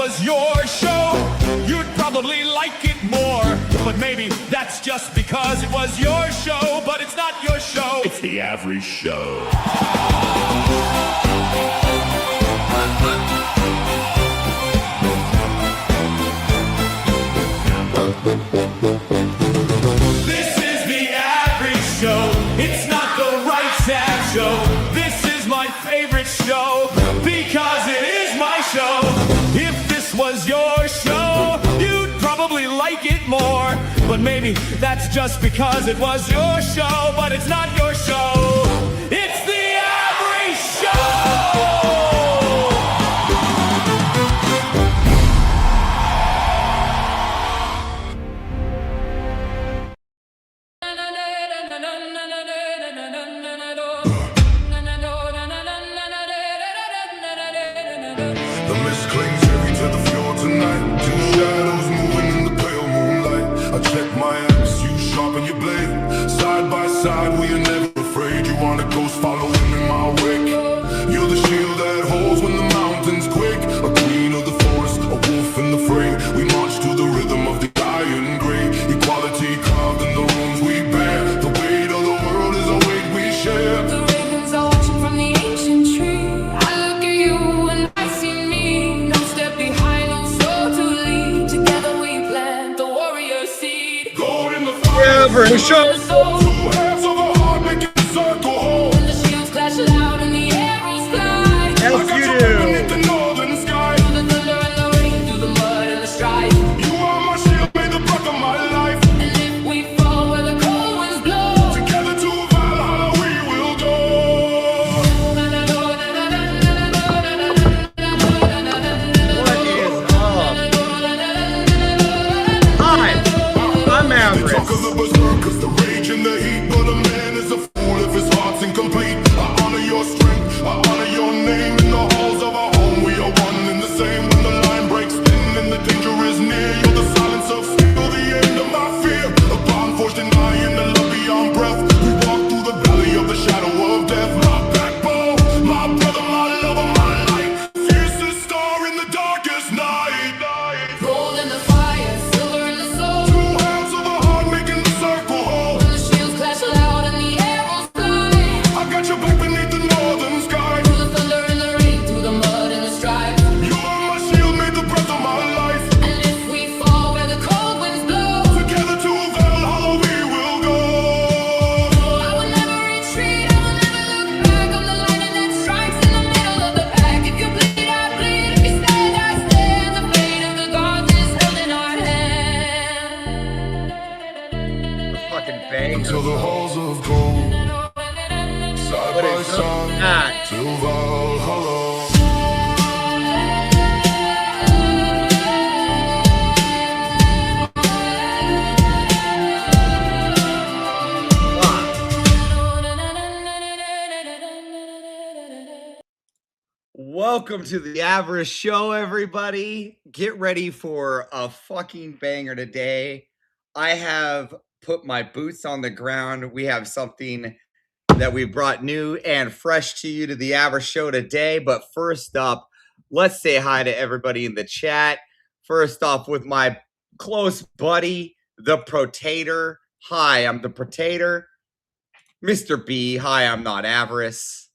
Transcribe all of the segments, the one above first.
was your show, you'd probably like it more. But maybe that's just because it was your show, but it's not your show. It's the Avarice Show. This is the Avarice Show. It's not the right Sav Show. This is my favorite show because it is my show. If this was your show, you'd probably like it more. But maybe that's just because it was your show, but it's not your show. It's the Avarice Show! The mist clings heavy to the floor tonight. Two shadows moving in the pale moonlight. I check my axe, you sharpen your blade. Side by side, we are never afraid. You want a ghost following in my wake. You're the shield that holds when the mountains quake. A queen of the forest, a wolf in the fray. We march to the rhythm of the iron gray. Equality carved in the rooms we bear. The weight of the world is a weight we share. The ravens are watching from the ancient tree. I look at you and I see me. No step behind, no soul to lead. Together we plant the warrior seed. Go in the fire. Avarice Show. Two halves of a heart making a circle whole. When the shields clash loud in the air will fly. I got Yes, you you beneath do. the northern sky. Through the thunder and the rain, through the mud and the strife. You are my shield, made the breath of my life. And if we fall where the cold winds blow, Together to Valhalla we will go. What is up? Hi, I'm They talk of Avarice. the berserkers, the rage and the heat, but a man is a fool if his heart's incomplete. I honor your strength, I honor your name. In the halls of our home we are one and the same. When the line breaks thin and the danger is near, you're the silence of steel, the end of my fear. A bond forged in iron, the love beyond breath. We walk through the valley of the shadow of death. My backbone, my brother, my lover, my light. Fiercest star in the darkest night. gold in the fire, silver in the soul. Two halves of a heart making the circle whole. When the shields clash loud and the air will fly. I got your back beneath the northern sky. Through the thunder and the rain, through the mud and the strife. You are my shield, made the breath of my life. And if we fall where the cold winds blow, Together to Valhalla we will go. I will never retreat, I will never look back. I'm the lightning that strikes in the middle of the pack. If you bleed, I bleed. If you stand, I stand. The fate of the gods is held in our hand. Fucking bang. Until the halls of gold, side What by is side, that? till Valhalla. Welcome to the Avarice Show, everybody. Get ready for a fucking banger today. I have put my boots on the ground. We have something that we brought new and fresh to you to the Avarice Show today. But first up, let's say hi to everybody in the chat. First off, with my close buddy, the Protator. Hi, I'm the Protator. Mr. B, hi, I'm not Avarice.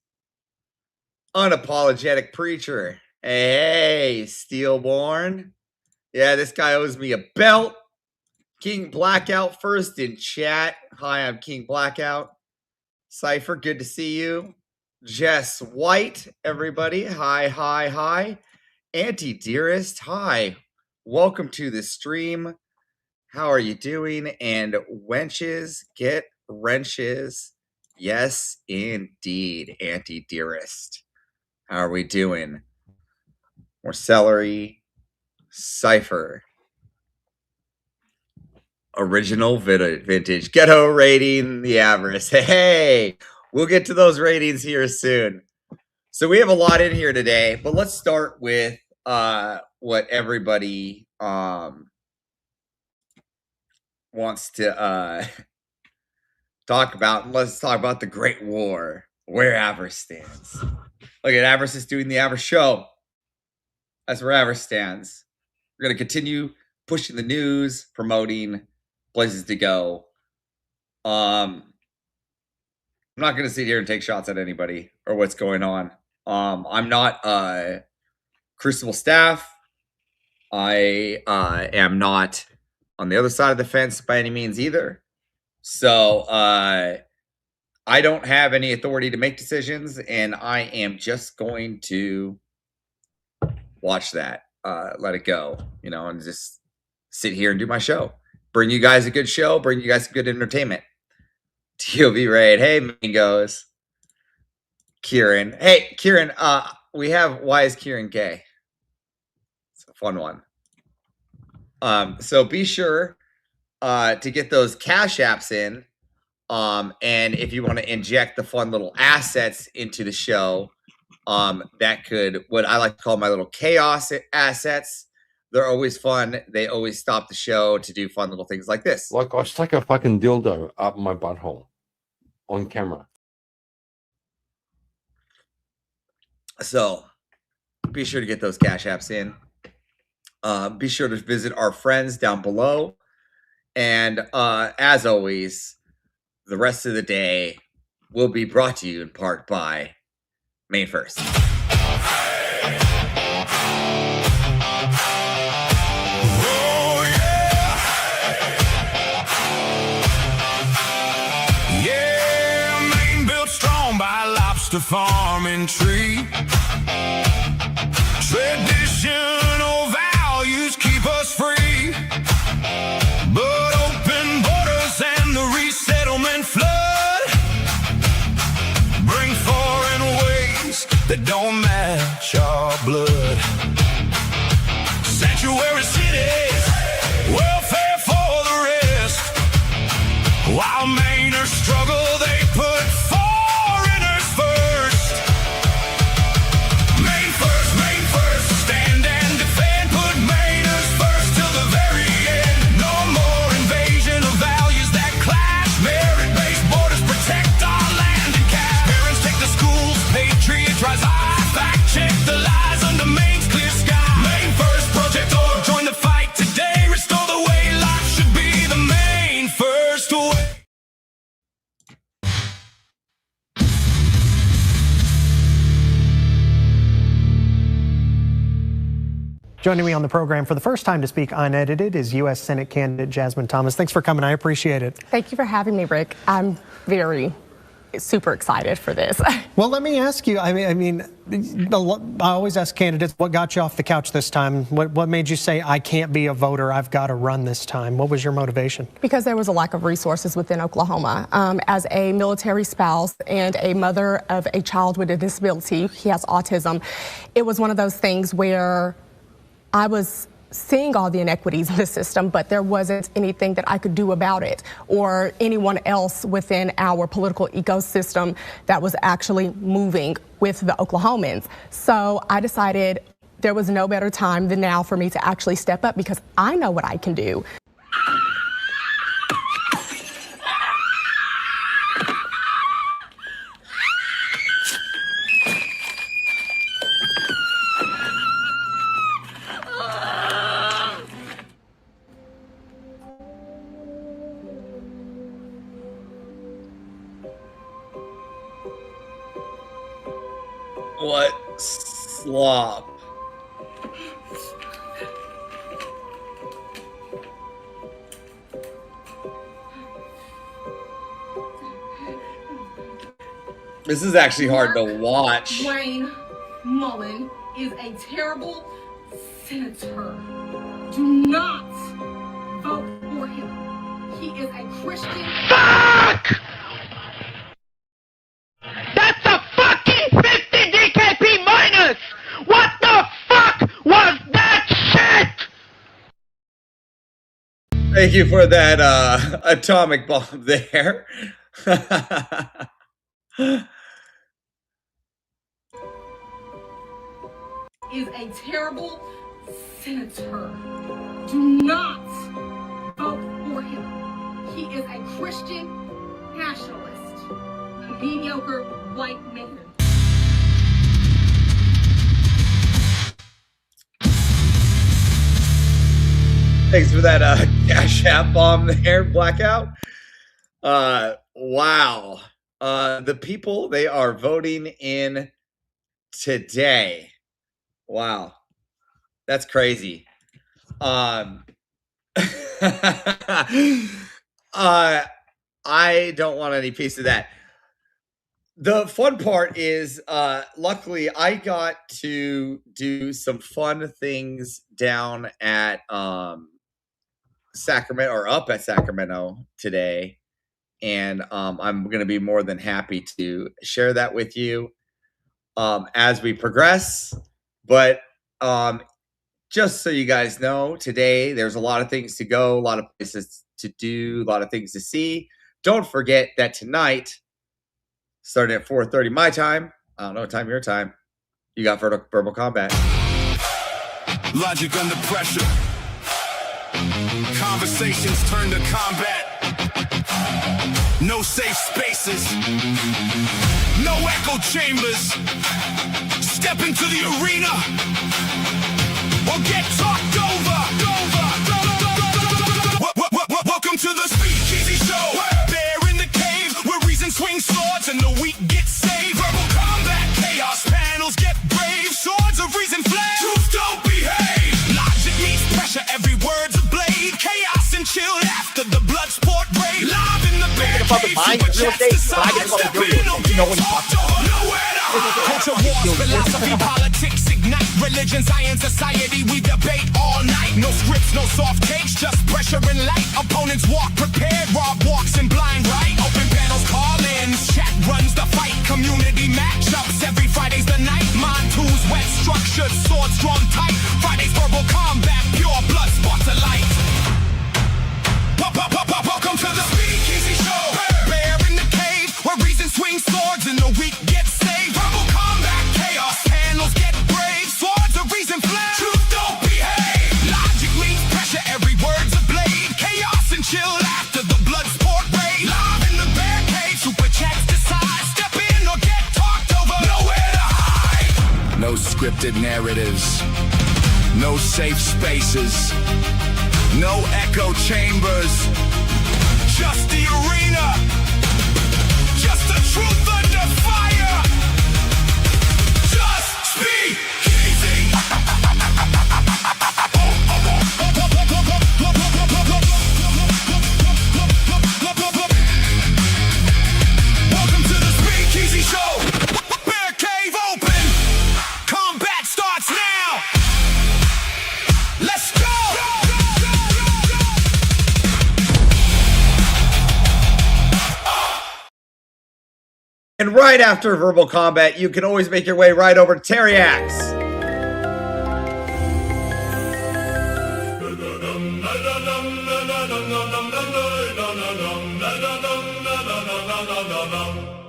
Unapologetic preacher. Hey, Steelborn. Yeah, this guy owes me a belt. King Blackout first in chat. Hi, I'm King Blackout. Cypher, good to see you. Jess White, everybody. Hi, hi, hi. Auntie Dearest, hi. Welcome to the stream. How are you doing? And wenches get wrenches. Yes, indeed, Auntie Dearest. How are we doing? More celery. Cypher. Original vintage. Ghetto rating the Avarice. Hey, we'll get to those ratings here soon. So we have a lot in here today, but let's start with what everybody wants to talk about. Let's talk about the Great War, where Avarice stands. Look at Avarice is doing the Avarice Show. That's where Avarice stands. We're going to continue pushing the news, promoting places to go. I'm not going to sit here and take shots at anybody or what's going on. I'm not Crucible staff. I am not on the other side of the fence by any means either. So I don't have any authority to make decisions, and I am just going to watch that, let it go, you know, and just sit here and do my show. Bring you guys a good show, bring you guys good entertainment. TOV Raid. Hey, Mingos. Kieran. Hey, Kieran, we have Why is Kieran Gay? It's a fun one. So be sure to get those cash apps in. And if you want to inject the fun little assets into the show, that could, what I like to call my little chaos assets. They're always fun. They always stop the show to do fun little things like this. Like I stuck a fucking dildo up my butthole on camera. So be sure to get those cash apps in. Be sure to visit our friends down below. And as always, the rest of the day will be brought to you in part by Main First. Oh, yeah. Yeah, Maine built strong by lobster farming tree. Traditional values keep us free. But open borders and the resettlement flood bring foreign ways that don't match our blood. Sanctuary cities, welfare for the rest. While Mainers struggle, they put foreigners first. Maine first, stand and defend. Put Mainers first till the very end. No more invasion of values that clash. Merit-based borders protect our land and cash. Parents take the schools, patriots rise high. Fact check the lies under Maine's clear sky. Maine First Project.org, join the fight today. Restore the way life should be the Maine First way. Joining me on the program for the first time to speak unedited is U.S. Senate candidate Jasmine Thomas. Thanks for coming. I appreciate it. Thank you for having me, Rick. I'm super excited for this. Well, let me ask you, I always ask candidates, what got you off the couch this time? What made you say, I can't be a voter, I've got to run this time? What was your motivation? Because there was a lack of resources within Oklahoma. As a military spouse and a mother of a child with a disability, he has autism, it was one of those things where I was seeing all the inequities in the system, but there wasn't anything that I could do about it, or anyone else within our political ecosystem that was actually moving with the Oklahomans. So I decided there was no better time than now for me to actually step up, because I know what I can do. What slop. This is actually hard to watch. Wayne Mullen is a terrible senator. Do not vote for him. He is a Christian. Fuck! That's a fucking 50 DKP minus! What the fuck was that shit? Thank you for that atomic bomb there. Is a terrible senator. Do not vote for him. He is a Christian nationalist. A mediocre white man. Thanks for that Cash App bomb there, Blackout. Wow. The people, they are voting in today. Wow. That's crazy. I don't want any piece of that. The fun part is, luckily, I got to do some fun things down at Sacramento, or up at Sacramento today. And I'm going to be more than happy to share that with you as we progress. But just so you guys know, today there's a lot of things to go, a lot of places to do, a lot of things to see. Don't forget that tonight, starting at 4:30 my time, I don't know what time your time, you got verbal combat. Logic under pressure. Conversations turn to combat. No safe spaces. No echo chambers. Step into the arena or get talked over. Welcome to the Speakeasy Show. Bear in the cave where reason swings swords and the weak get saved. Verbal combat, chaos panels get brave. Swords of reason flame. Truth don't behave. Logic meets pressure, every word's a blade. Chaos and chill after the blood sport raid. Live in the bear cave, super chats decide. Step in or get talked over. Nowhere to hide. Culture wars, philosophy, politics ignite. Religion, science, society, we debate all night. No scripts, no soft takes, just pressure and light. Opponents walk prepared, Rob walks in blind right. Open panels, call-ins, chat runs the fight. Community matchups, every Friday's the night. Mind tools, wet, structured, swords drawn tight. Friday's verbal combat, pure blood spots of light. Welcome to the Speakeasy Show. Bear in the cave where reason swings swords and the weak get saved. Verbal combat, chaos panels get brave. Swords of reason flame. Truth don't behave. Logic meets pressure, every word's a blade. Chaos and chill after the blood sport raid. Live in the bear cave, super chats decide. Step in or get talked over. Nowhere to hide. No scripted narratives. No safe spaces. No echo chambers. Just the arena. Just the truth under fire. Just speak easy. Welcome to the Speakeasy Show. Bear cave open. Combat starts now. Let's go. And right after verbal combat, you can always make your way right over to Teriax.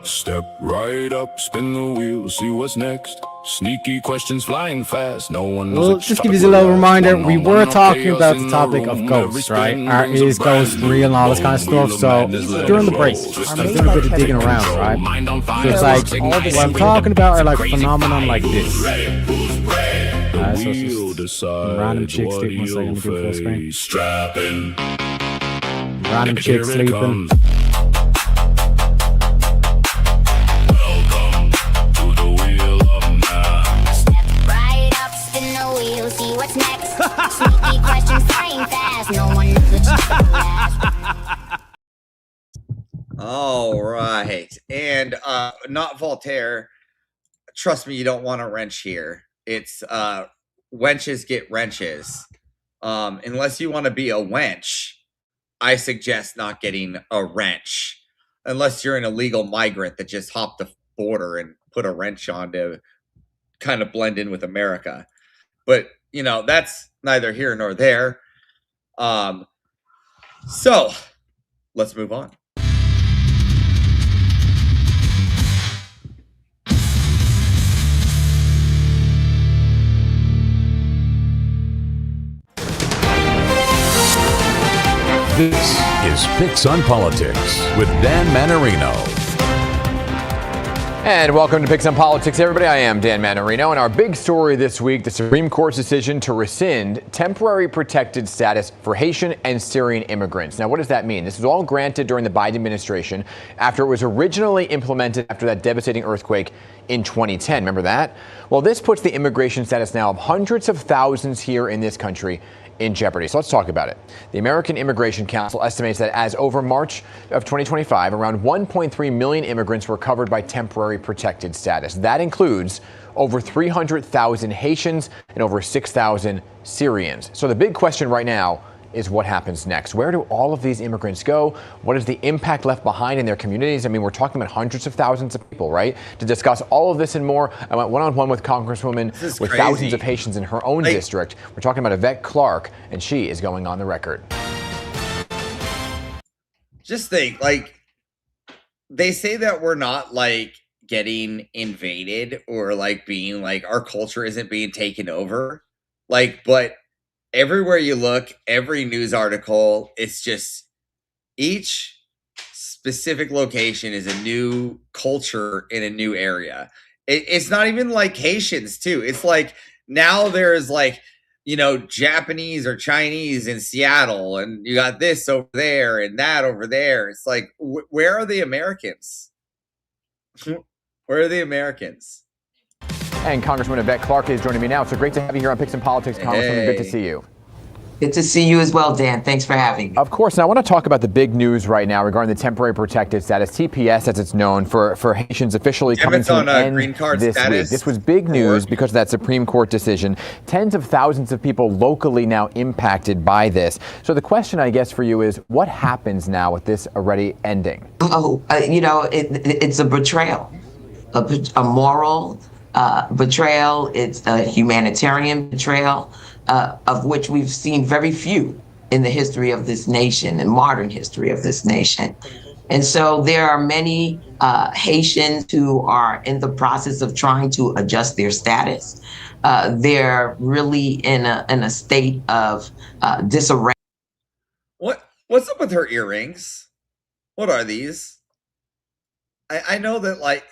Step right up, spin the wheel, see what's next. Sneaky questions flying fast, no one knows. Well, just give you a little reminder, we were talking about the topic of ghosts, right? Is ghosts real and all this kind of stuff, so during the break, I'm doing a bit of digging around, right? So it's like, what I'm talking about are like phenomenon like this. So it's just random chick sleeping, one second, let me do full screen. Random chick sleeping. Sneaky questions flying fast. No one knows what All right. And not Voltaire. Trust me, you don't want a wrench here. It's wenches get wrenches. Unless you want to be a wench, I suggest not getting a wrench. Unless you're an illegal migrant that just hopped the border and put a wrench on to kind of blend in with America. But, you know, that's neither here nor there. So let's move on. This is Fix on Politics with Dan Manarino. And welcome to Picks on Politics, everybody. I am Dan Manarino, and our big story this week, the Supreme Court's decision to rescind temporary protected status for Haitian and Syrian immigrants. Now, what does that mean? This was all granted during the Biden administration after it was originally implemented after that devastating earthquake in 2010. Remember that? Well, this puts the immigration status now of hundreds of thousands here in this country in jeopardy. So let's talk about it. The American Immigration Council estimates that as over March of 2025, around 1.3 million immigrants were covered by temporary protected status. That includes over 300,000 Haitians and over 6,000 Syrians. So the big question right now is what happens next? Where do all of these immigrants go? What is the impact left behind in their communities? I mean, we're talking about hundreds of thousands of people, right? To discuss all of this and more, I went one-on-one with Congresswoman with crazy. thousands of Haitians in her own district. We're talking about Yvette Clarke, and she is going on the record. Just think, like, they say that we're not, like, getting invaded or, like, being, like, our culture isn't being taken over. Like, but everywhere you look, every news article, it's just each specific location is a new culture in a new area. It's not even like Haitians too. It's like now there's like, you know, Japanese or Chinese in Seattle, and you got this over there and that over there. It's like, where are the Americans? Where are the Americans? And Congresswoman Yvette Clarke is joining me now. So great to have you here on Picks and Politics, Congresswoman. Good to see you. Good to see you as well, Dan. Thanks for having me. Of course. Now, I want to talk about the big news right now regarding the temporary protected status, TPS, as it's known, for Haitians officially coming to an end green card this status. week. This was big news because of that Supreme Court decision. Tens of thousands of people locally now impacted by this. So the question, I guess, for you is, what happens now with this already ending? You know, it's a betrayal, a moral betrayal. It's a humanitarian betrayal, of which we've seen very few in the history of this nation, in modern history of this nation. And so there are many Haitians who are in the process of trying to adjust their status. They're really in a state of disarray. What's up with her earrings? What are these? I know that, like,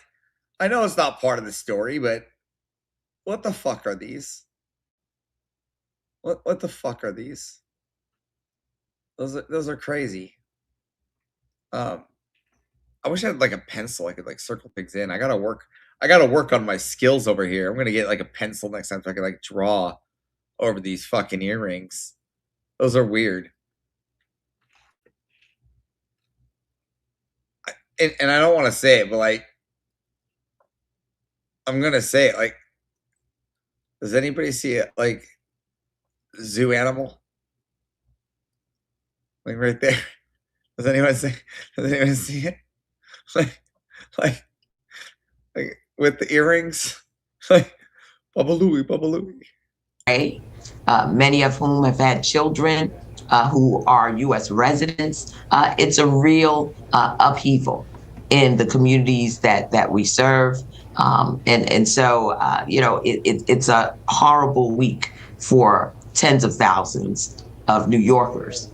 I know it's not part of the story, but what the fuck are these? What the fuck are these? Those are crazy. I wish I had like a pencil I could like circle things in. I gotta work on my skills over here. I'm gonna get like a pencil next time so I can like draw over these fucking earrings. Those are weird. And I don't want to say it, but like I'm gonna say it. Like, does anybody see it? Like, zoo animal? Like right there. Does anyone see it? Like with the earrings? Like Baba Louie. Many of whom have had children who are U.S. residents. It's a real upheaval in the communities that we serve. And so, you know, it's a horrible week for tens of thousands of New Yorkers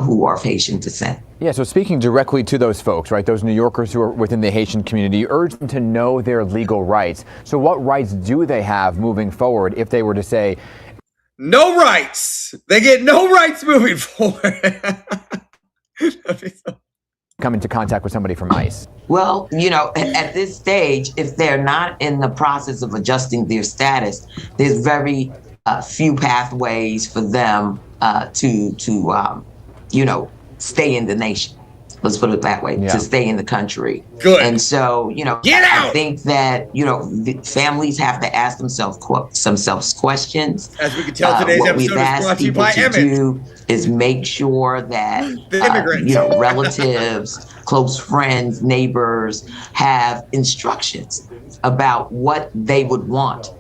who are of Haitian descent. Yeah, so speaking directly to those folks, right, those New Yorkers who are within the Haitian community, you urge them to know their legal rights. So what rights do they have moving forward if they were to say, no rights? They get no rights moving forward. come into contact with somebody from ICE? Well, you know, at this stage, if they're not in the process of adjusting their status, there's very few pathways for them to you know, stay in the nation. Let's put it that way, to stay in the country. Good. And so, you know, get out! I think that, you know, the families have to ask themselves questions. As we can tell, today's what episode we've is asked brought to you people by to Emmett. do is make sure that you know, relatives, close friends, neighbors have instructions about what they would want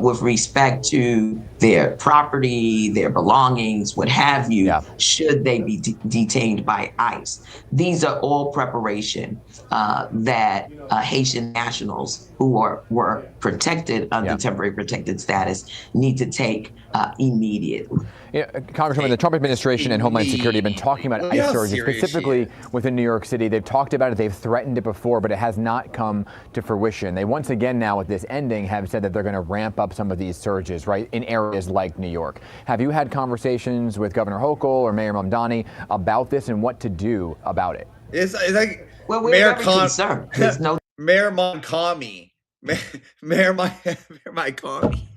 with respect to their property, their belongings, what have you, should they be detained by ICE. These are all preparation that Haitian nationals who were protected under temporary protected status need to take immediately. Yeah, Congresswoman, the Trump administration and Homeland Security have been talking about Look how ICE surges, serious she specifically is. within New York City. They've talked about it, they've threatened it before, but it has not come to fruition. They once again now with this ending have said that they're going to ramp up some of these surges, right, in areas like New York. Have you had conversations with Governor Hochul or Mayor Mamdani about this and what to do about it? It's like Well, we're very concerned. There's no Mayor Montcalmi. Mayor Montcalmi.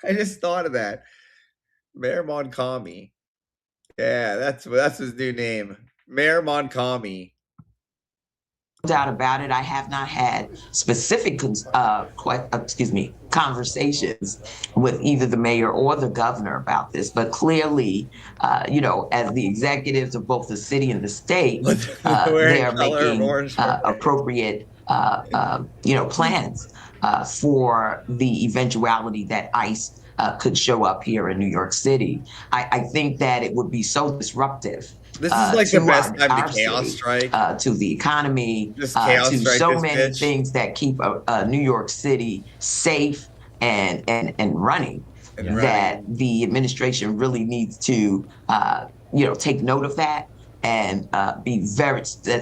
I just thought of that. Mayor Montcalmi. Yeah, that's his new name. Mayor Montcalmi. doubt about it. I have not had specific conversations with either the mayor or the governor about this, but clearly, as the executives of both the city and the state, they are making appropriate, plans for the eventuality that ICE could show up here in New York City. I think that it would be so disruptive. This is like the best time our to chaos city, strike. to the economy, Just chaos to strike so this many bitch. things that keep New York City safe and running. That the administration really needs to, take note of that and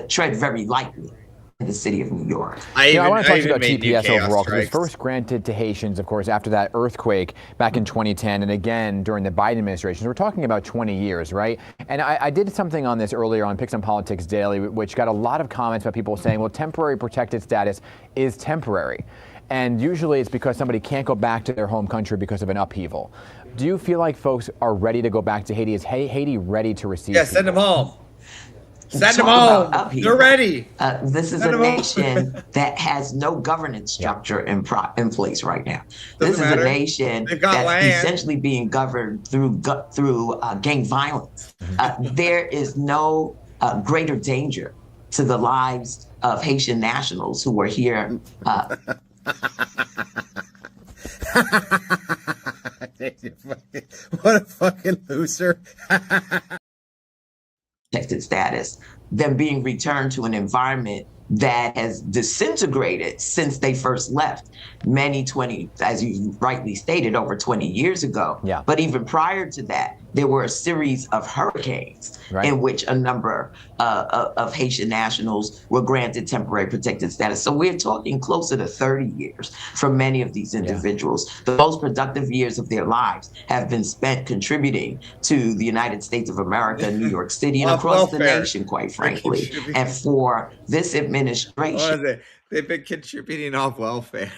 tread very lightly in the city of New York. I want to talk to you about TPS overall, because it was first granted to Haitians, of course, after that earthquake back in 2010, and again during the Biden administration. We're talking about 20 years, right? And I did something on this earlier on Picks on Politics Daily, which got a lot of comments about people saying, well, temporary protected status is temporary. And usually it's because somebody can't go back to their home country because of an upheaval. Do you feel like folks are ready to go back to Haiti? Is Haiti ready to receive people? Send them home. Send them home. They're ready. This is a nation that has no governance structure in place right now. This is a nation that's essentially being governed through gang violence. There is no greater danger to the lives of Haitian nationals who are here. What a fucking loser. Protected status, them being returned to an environment that has disintegrated since they first left as you rightly stated, over 20 years ago. Yeah. But even prior to that, there were a series of hurricanes in which a number of Haitian nationals were granted temporary protected status. So we're talking closer to 30 years for many of these individuals. The most productive years of their lives have been spent contributing to the United States of America, New York City, and across the nation, quite frankly. And for this administration, they've been contributing off welfare.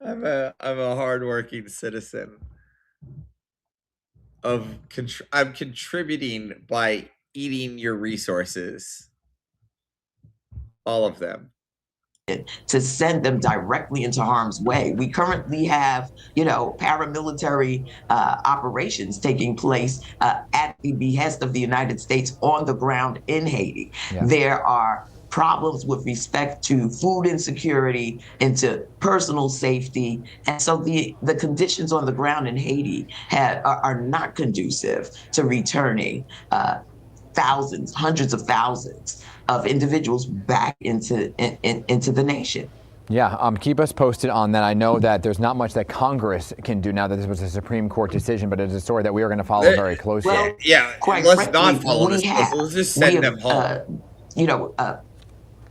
I'm a hardworking citizen. I'm contributing by eating your resources, all of them, to send them directly into harm's way. We currently have, paramilitary operations taking place at the behest of the United States on the ground in Haiti. Yeah. There are problems with respect to food insecurity, into personal safety. And so the conditions on the ground in Haiti are not conducive to returning thousands, hundreds of thousands of individuals back into the nation. Yeah, keep us posted on that. I know that there's not much that Congress can do now that this was a Supreme Court decision, but it's a story that we are going to follow very closely. Well, quite let's frankly, not follow this. have. Let's just send them home.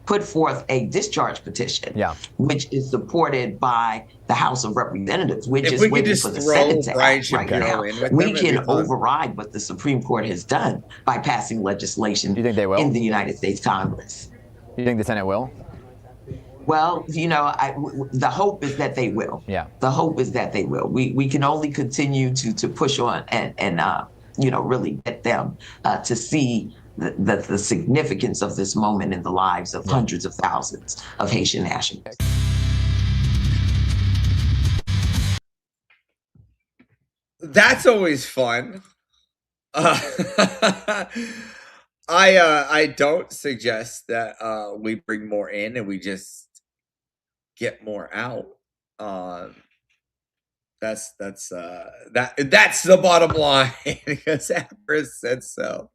Put forth a discharge petition, which is supported by the House of Representatives, which is waiting for the Senate to act right now. We can override what the Supreme Court has done by passing legislation you think they will? In the United States Congress. You think the Senate will? Well, the hope is that they will. Yeah. The hope is that they will. We can only continue to push on and really get them to see the significance of this moment in the lives of hundreds of thousands of Haitian nationals. That's always fun. I don't suggest that we bring more in and we just get more out. That's the bottom line because Avarice said so.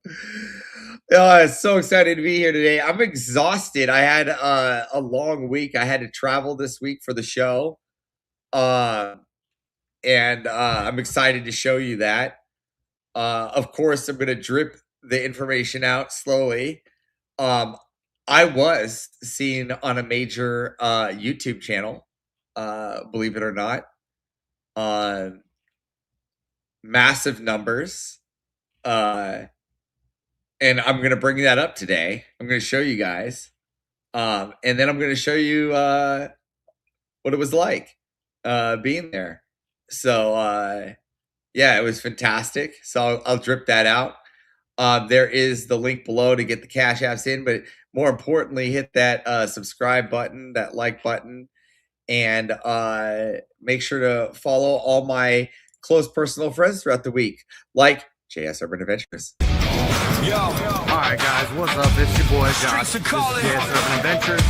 I'm so excited to be here today. I'm exhausted. I had a long week. I had to travel this week for the show. And I'm excited to show you that. Of course, I'm going to drip the information out slowly. I was seen on a major YouTube channel, believe it or not. Massive numbers. And I'm going to bring that up today. I'm going to show you guys. And then I'm going to show you what it was like being there. So, yeah, it was fantastic. So I'll drip that out. There is the link below to get the Cash Apps in, but more importantly, hit that subscribe button, that like button, and make sure to follow all my close personal friends throughout the week, like JS Urban Adventures. Alright guys, what's up? It's your boy Josh. This is JS Urban Adventures.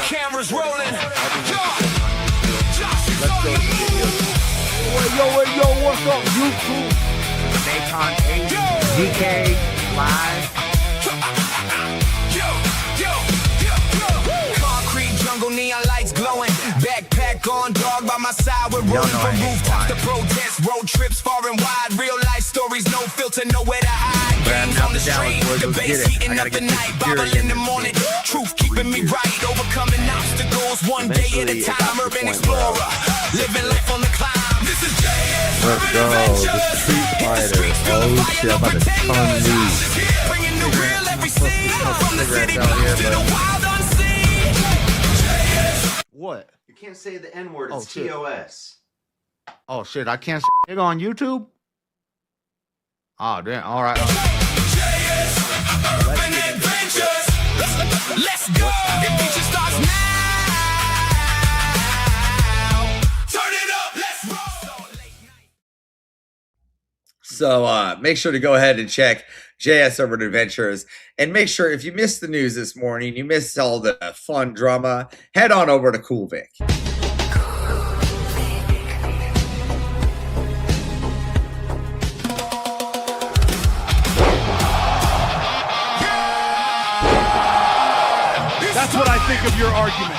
Cameras rolling. Let's go to the video. Yo, what's up, YouTube? Dayton 8, DK, Live. Concrete jungle, neon lights glowing. Backpack on, dog by my side. We're rolling from rooftops to protest. Road trips far and wide. Real life stories, no filter, nowhere to hide. Games on the street, debates heating up the night. Bible in the morning, truth keeping me right. Overcoming obstacles, one day at a time. Urban explorer, living life on the climb. This is JS. Let's go, the Street Fighter. Oh shit, I'm about to ton these. Bringing the real every scene. From the city blocks to the wild unseen. JS. What? You can't say the N-word, it's shit. TOS. Oh shit, I can't say nigga on YouTube? Oh damn, alright. Urban Adventures. Let's go. Adventure starts now. Turn it up. Let's roll. So make sure to go ahead and check JS Urban Adventures. And make sure if you missed the news this morning, you missed all the fun drama, head on over to Cool Vic. That's what I think of your argument.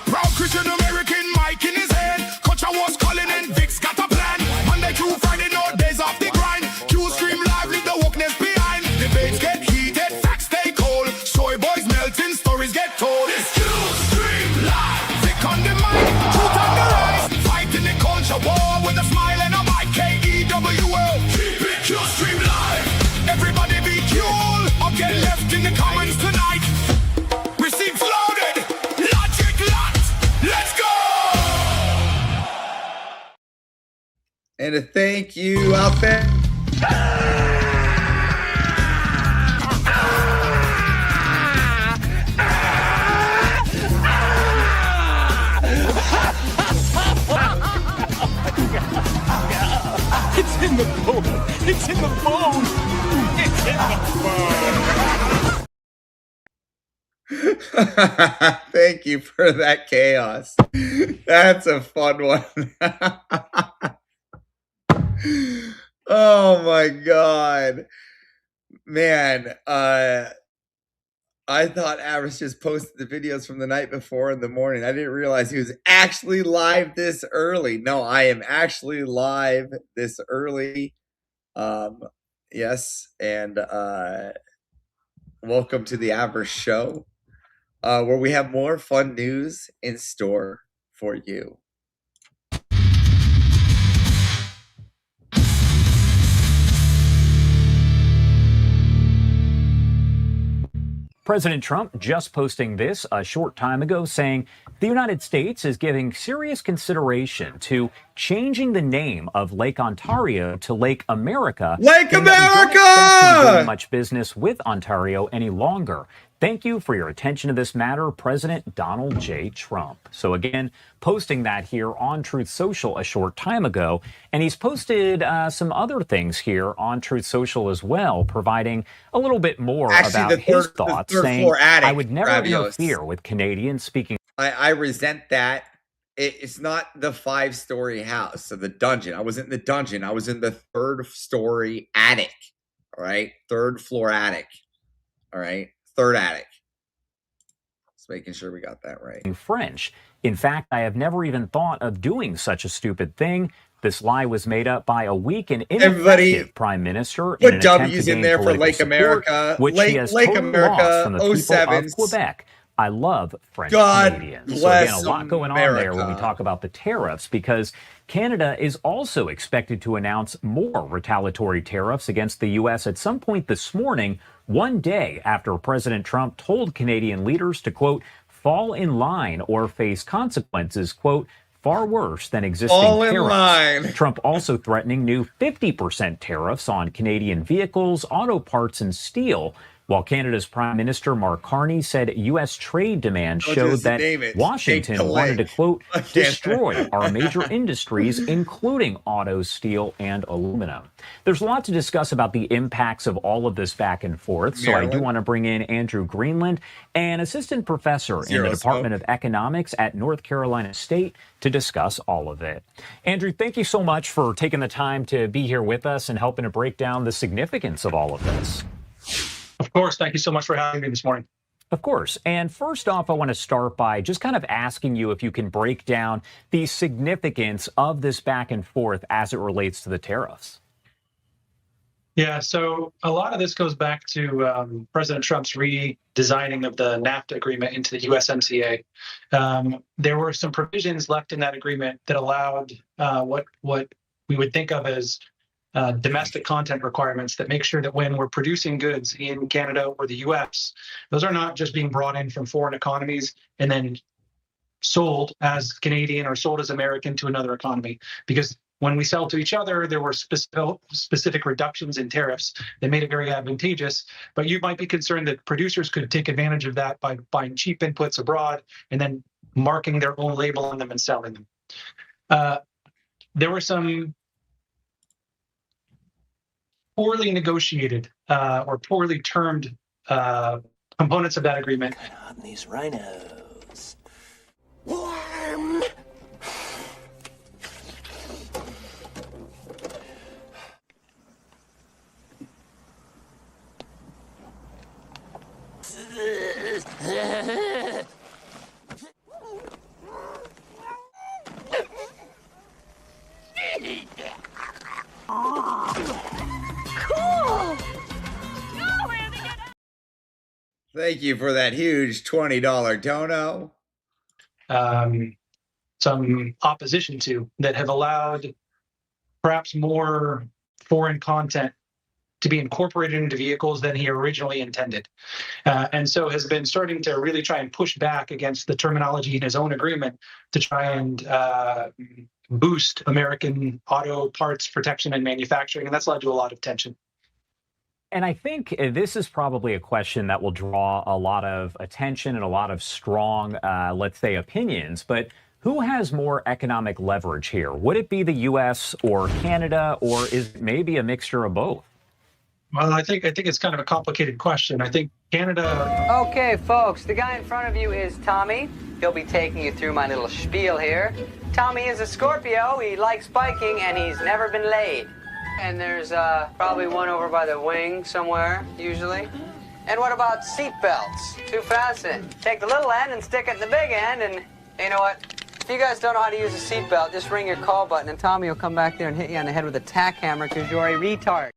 Proud Christian American Mike in his head. Culture was calling and Vic's got a plan. Monday through Friday, no days off the grind. Q stream live, leave the wokeness behind. Debates get heated, facts stay cold. Soy boys melting, stories get told. It's Q stream live. Vic on the mic, truth on the rise. Fighting the culture war with a smile and a mic. KEWL. Keep it Q stream live. Everybody be cool or get left in the comments tonight. Receipts loaded, logic locked. Let's go. And a thank you out there. It's in the bone. It's in the bone. It's in the bone. Thank you for that chaos. That's a fun one. Oh my god. Man, I thought Avarice just posted the videos from the night before in the morning. I didn't realize he was actually live this early. No, I am actually live this early. Yes, and welcome to the Avarice Show, where we have more fun news in store for you. President Trump just posting this a short time ago saying the United States is giving serious consideration to changing the name of Lake Ontario to Lake America. Lake saying that we don't expect to be America! doing much business with Ontario any longer. Thank you for your attention to this matter, President Donald J. Trump. So again, posting that here on Truth Social a short time ago. And he's posted some other things here on Truth Social as well, providing a little bit more about his thoughts, saying, I would never interfere with Canadians speaking. I resent that. it's not the 5-story house. So the dungeon. I wasn't in the dungeon. I was in the 3rd-story attic. All right, 3rd floor attic. All right, 3rd attic. Just making sure we got that right. French. In fact, I have never even thought of doing such a stupid thing. This lie was made up by a weak and ineffective prime minister in an attempt to gain there for political Lake support, America, which he has Lake totally America lost from the people 07. of Quebec. I love French God Canadians. So bless again, a lot going on there when we America. talk about the tariffs, because Canada is also expected to announce more retaliatory tariffs against the U.S. at some point this morning, one day after President Trump told Canadian leaders to, quote, fall in line or face consequences, quote, far worse than existing Fall in tariffs. line. Trump also threatening new 50% tariffs on Canadian vehicles, auto parts, and steel, while Canada's Prime Minister Mark Carney said U.S. trade demand showed that Washington wanted to, quote, destroy our major industries, including auto, steel, and aluminum. There's a lot to discuss about the impacts of all of this back and forth, so I do want to bring in Andrew Greenland, an assistant professor in the Department of Economics at North Carolina State, to discuss all of it. Andrew, thank you so much for taking the time to be here with us and helping to break down the significance of all of this. Of course. Thank you so much for having me this morning. Of course. And first off, I want to start by just kind of asking you if you can break down the significance of this back and forth as it relates to the tariffs. Yeah, so a lot of this goes back to President Trump's redesigning of the NAFTA agreement into the USMCA. There were some provisions left in that agreement that allowed what we would think of as domestic content requirements that make sure that when we're producing goods in Canada or the US, those are not just being brought in from foreign economies and then sold as Canadian or sold as American to another economy. Because when we sell to each other, there were specific reductions in tariffs that made it very advantageous. But you might be concerned that producers could take advantage of that by buying cheap inputs abroad and then marking their own label on them and selling them. There were some poorly negotiated or poorly termed components of that agreement. On these rhinos. Warm. Thank you for that huge $20 dono. Some opposition to that have allowed perhaps more foreign content to be incorporated into vehicles than he originally intended. And so has been starting to really try and push back against the terminology in his own agreement to try and boost American auto parts protection and manufacturing. And that's led to a lot of tension. And I think this is probably a question that will draw a lot of attention and a lot of strong, let's say, opinions. But who has more economic leverage here? Would it be the U.S. or Canada, or is it maybe a mixture of both? Well, I think it's kind of a complicated question. I think Canada. Okay, folks, the guy in front of you is Tommy. He'll be taking you through my little spiel here. Tommy is a Scorpio. He likes biking, and he's never been laid. And there's probably one over by the wing somewhere, usually. And what about seat belts? To fasten. Take the little end and stick it in the big end, and you know what? If you guys don't know how to use a seat belt, just ring your call button, and Tommy will come back there and hit you on the head with a tack hammer because you're a retard.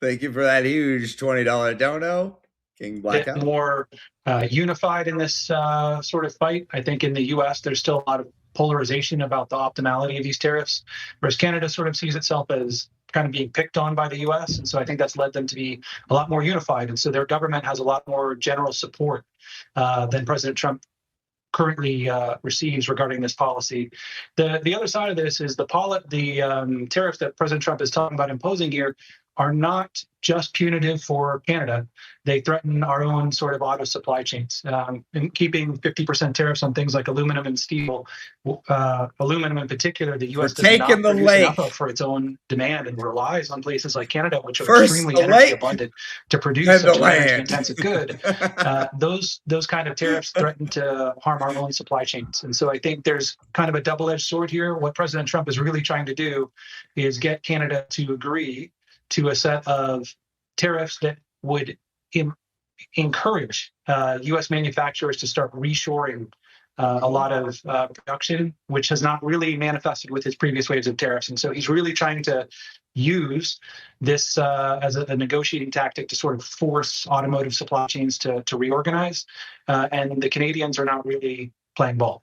Thank you for that huge $20 dono, King Blackout. More unified in this sort of fight. I think in the U.S. there's still a lot of polarization about the optimality of these tariffs, whereas Canada sort of sees itself as kind of being picked on by the U.S. And so I think that's led them to be a lot more unified. And so their government has a lot more general support than President Trump currently receives regarding this policy. The other side of this is the tariffs that President Trump is talking about imposing here are not just punitive for Canada. They threaten our own sort of auto supply chains. And keeping 50% tariffs on things like aluminum and steel, aluminum in particular, the U.S. does not taking the produce enough lake. of for its own demand and relies on places like Canada, which are First extremely the energy lake, abundant, to produce then the such an land. energy-intensive good. Those kind of tariffs threaten to harm our own supply chains. And so I think there's kind of a double-edged sword here. What President Trump is really trying to do is get Canada to agree to a set of tariffs that would encourage U.S. manufacturers to start reshoring a lot of production, which has not really manifested with his previous waves of tariffs. And so he's really trying to use this as a negotiating tactic to sort of force automotive supply chains to reorganize. And the Canadians are not really playing ball.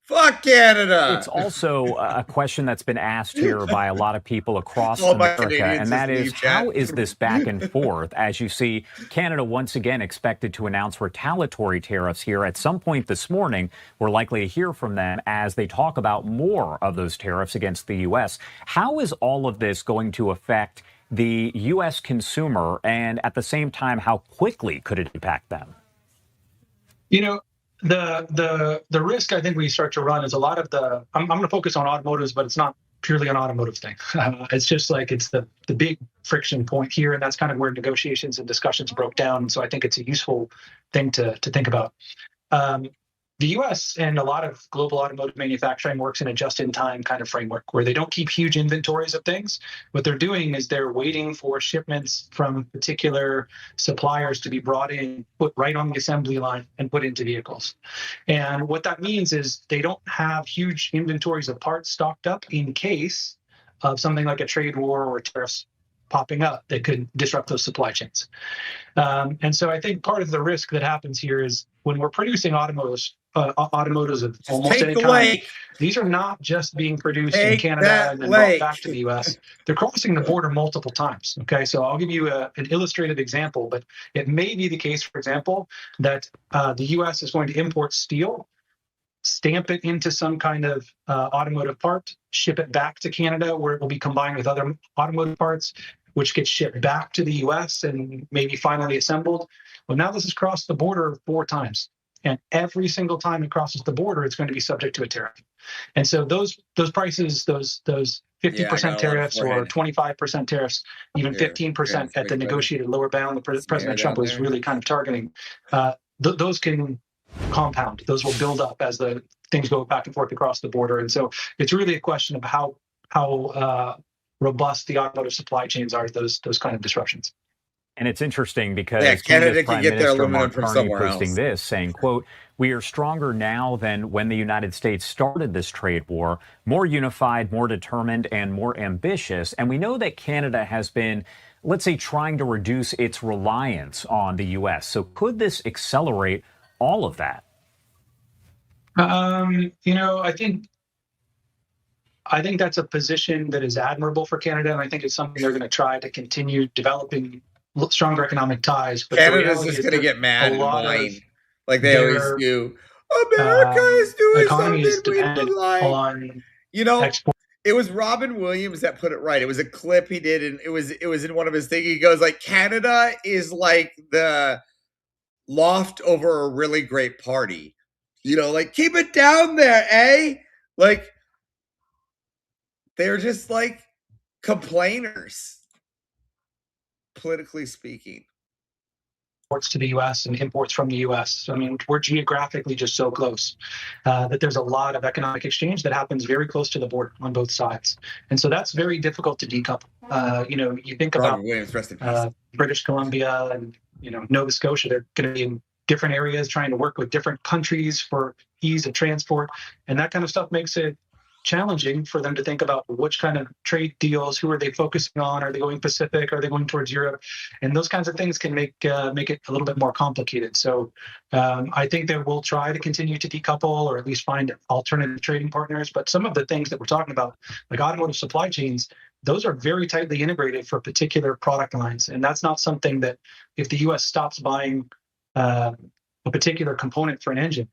Fuck Canada. It's also a question that's been asked here by a lot of people across All my America, Canadians and that just is, leave chat. how is this back and forth as you see Canada once again expected to announce retaliatory tariffs here at some point this morning? We're likely to hear from them as they talk about more of those tariffs against the U.S. How is all of this going to affect the U.S. consumer, and at the same time, how quickly could it impact them? You know, the risk I think we start to run is a lot of the, I'm going to focus on automotives, but it's not purely an automotive thing. It's just like it's the big friction point here, and that's kind of where negotiations and discussions broke down. And so I think it's a useful thing to think about. The U.S. and a lot of global automotive manufacturing works in a just-in-time kind of framework where they don't keep huge inventories of things. What they're doing is they're waiting for shipments from particular suppliers to be brought in, put right on the assembly line, and put into vehicles. And what that means is they don't have huge inventories of parts stocked up in case of something like a trade war or tariffs popping up that could disrupt those supply chains. And so I think part of the risk that happens here is when we're producing automotives of almost any kind, these are not just being produced in Canada and then brought back to the U.S. They're crossing the border multiple times. Okay, so I'll give you an illustrative example, but it may be the case, for example, that the U.S. is going to import steel, stamp it into some kind of automotive part, ship it back to Canada where it will be combined with other automotive parts, which gets shipped back to the U.S. and maybe finally assembled. Well, now this has crossed the border 4 times. And every single time it crosses the border, it's going to be subject to a tariff. And so those prices, those 50% tariffs or 25% tariffs, even 15% at the negotiated lower bound that President Trump was really kind of targeting, those can compound. Those will build up as the things go back and forth across the border. And so it's really a question of how robust the automotive supply chains are, those kind of disruptions. And it's interesting because Canada Prime can get their Minister aluminum Mark from Carney somewhere posting else. this, saying, quote, "We are stronger now than when the United States started this trade war, more unified, more determined, and more ambitious." And we know that Canada has been, let's say, trying to reduce its reliance on the U.S. So could this accelerate all of that? You know, I think that's a position that is admirable for Canada, and I think it's something they're going to try to continue developing stronger economic ties. But Canada's just going to get mad and whine like they always do. America is doing something we like. On it was Robin Williams that put it right. It was a clip he did, and it was in one of his things. He goes like, Canada is like the loft over a really great party. You know, like, keep it down there, eh? Like, they're just like complainers, politically speaking. Imports to the U.S. and imports from the U.S. I mean, we're geographically just so close that there's a lot of economic exchange that happens very close to the border on both sides. And so that's very difficult to decouple. You know, you think about British Columbia and, you know, Nova Scotia, they're going to be in different areas trying to work with different countries for ease of transport. And that kind of stuff makes it challenging for them to think about which kind of trade deals, who are they focusing on? Are they going Pacific? Are they going towards Europe? And those kinds of things can make it a little bit more complicated. So I think that we'll try to continue to decouple or at least find alternative trading partners. But some of the things that we're talking about, like automotive supply chains, those are very tightly integrated for particular product lines. And that's not something that if the U.S. stops buying a particular component for an engine,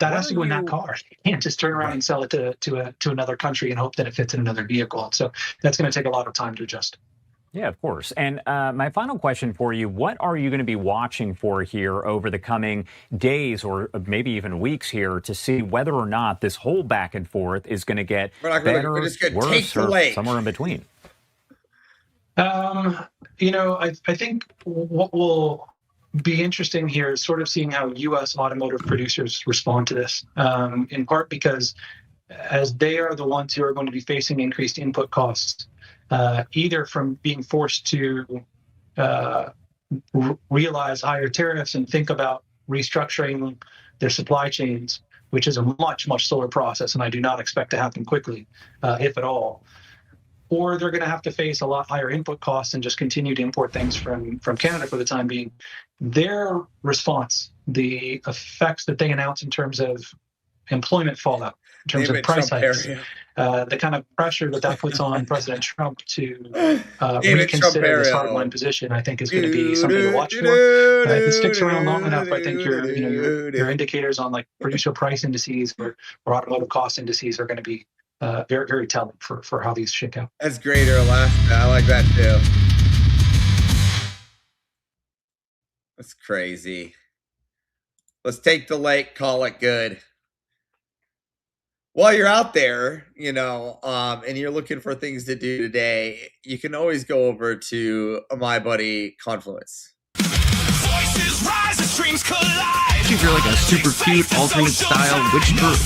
that has to go in that car. You can't just turn around and sell it to another country and hope that it fits in another vehicle. So that's going to take a lot of time to adjust. Yeah, of course. And my final question for you, what are you going to be watching for here over the coming days or maybe even weeks here to see whether or not this whole back and forth is going to get better, worse, or somewhere in between? I think what will be interesting here is sort of seeing how U.S. automotive producers respond to this, in part because as they are the ones who are going to be facing increased input costs, either from being forced to realize higher tariffs and think about restructuring their supply chains, which is a much, much slower process, and I do not expect to happen quickly, if at all. Or they're going to have to face a lot higher input costs and just continue to import things from Canada for the time being. Their response, the effects that they announce in terms of employment fallout, in terms of price hikes, the kind of pressure that puts on President Trump to reconsider this hardline position, I think is going to be something to watch for. If it sticks around long enough, I think your indicators on like producer price indices or automotive cost indices are going to be very, very telling for how these shake out. That's greater Alaska. I like that too. That's crazy. Let's take the lake, call it good. While you're out there, and you're looking for things to do today, you can always go over to my buddy Confluence. Voices rise and streams collide. If you're like a super cute alternate style witch style.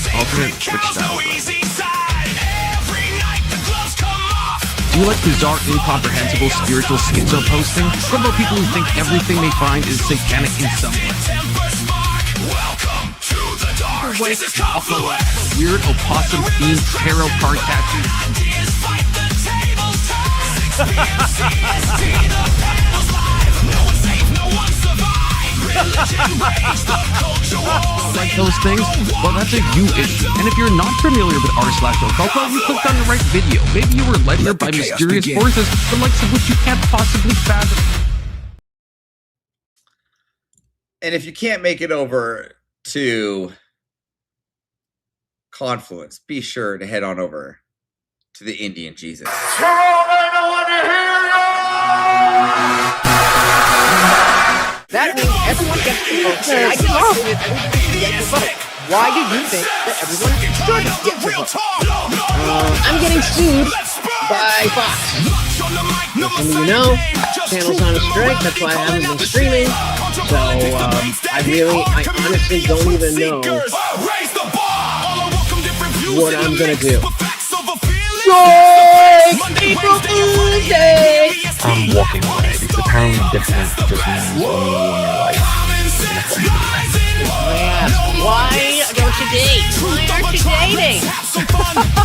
Do you like bizarre, incomprehensible spiritual schizo posting? What about people who think everything they find is satanic in some way? Weird opossum themed tarot card tattoos. Like those things? Well, that's a you issue. And if you're not familiar with r/occult, well, you clicked on the right video. Maybe you were led here by mysterious forces, the likes of which you can't possibly fathom. And if you can't make it over to Confluence, be sure to head on over to the Indian Jesus. That means everyone gets to vote. And I can argue with everybody gets to vote. Why do you think that everyone should get to vote? I'm getting sued by Fox. Some of you know, channel's on a strike. That's why I haven't been streaming. So I honestly don't even know what I'm gonna do. I'm walking away because apparently different just means only in your life. Why don't you date? Why aren't you dating?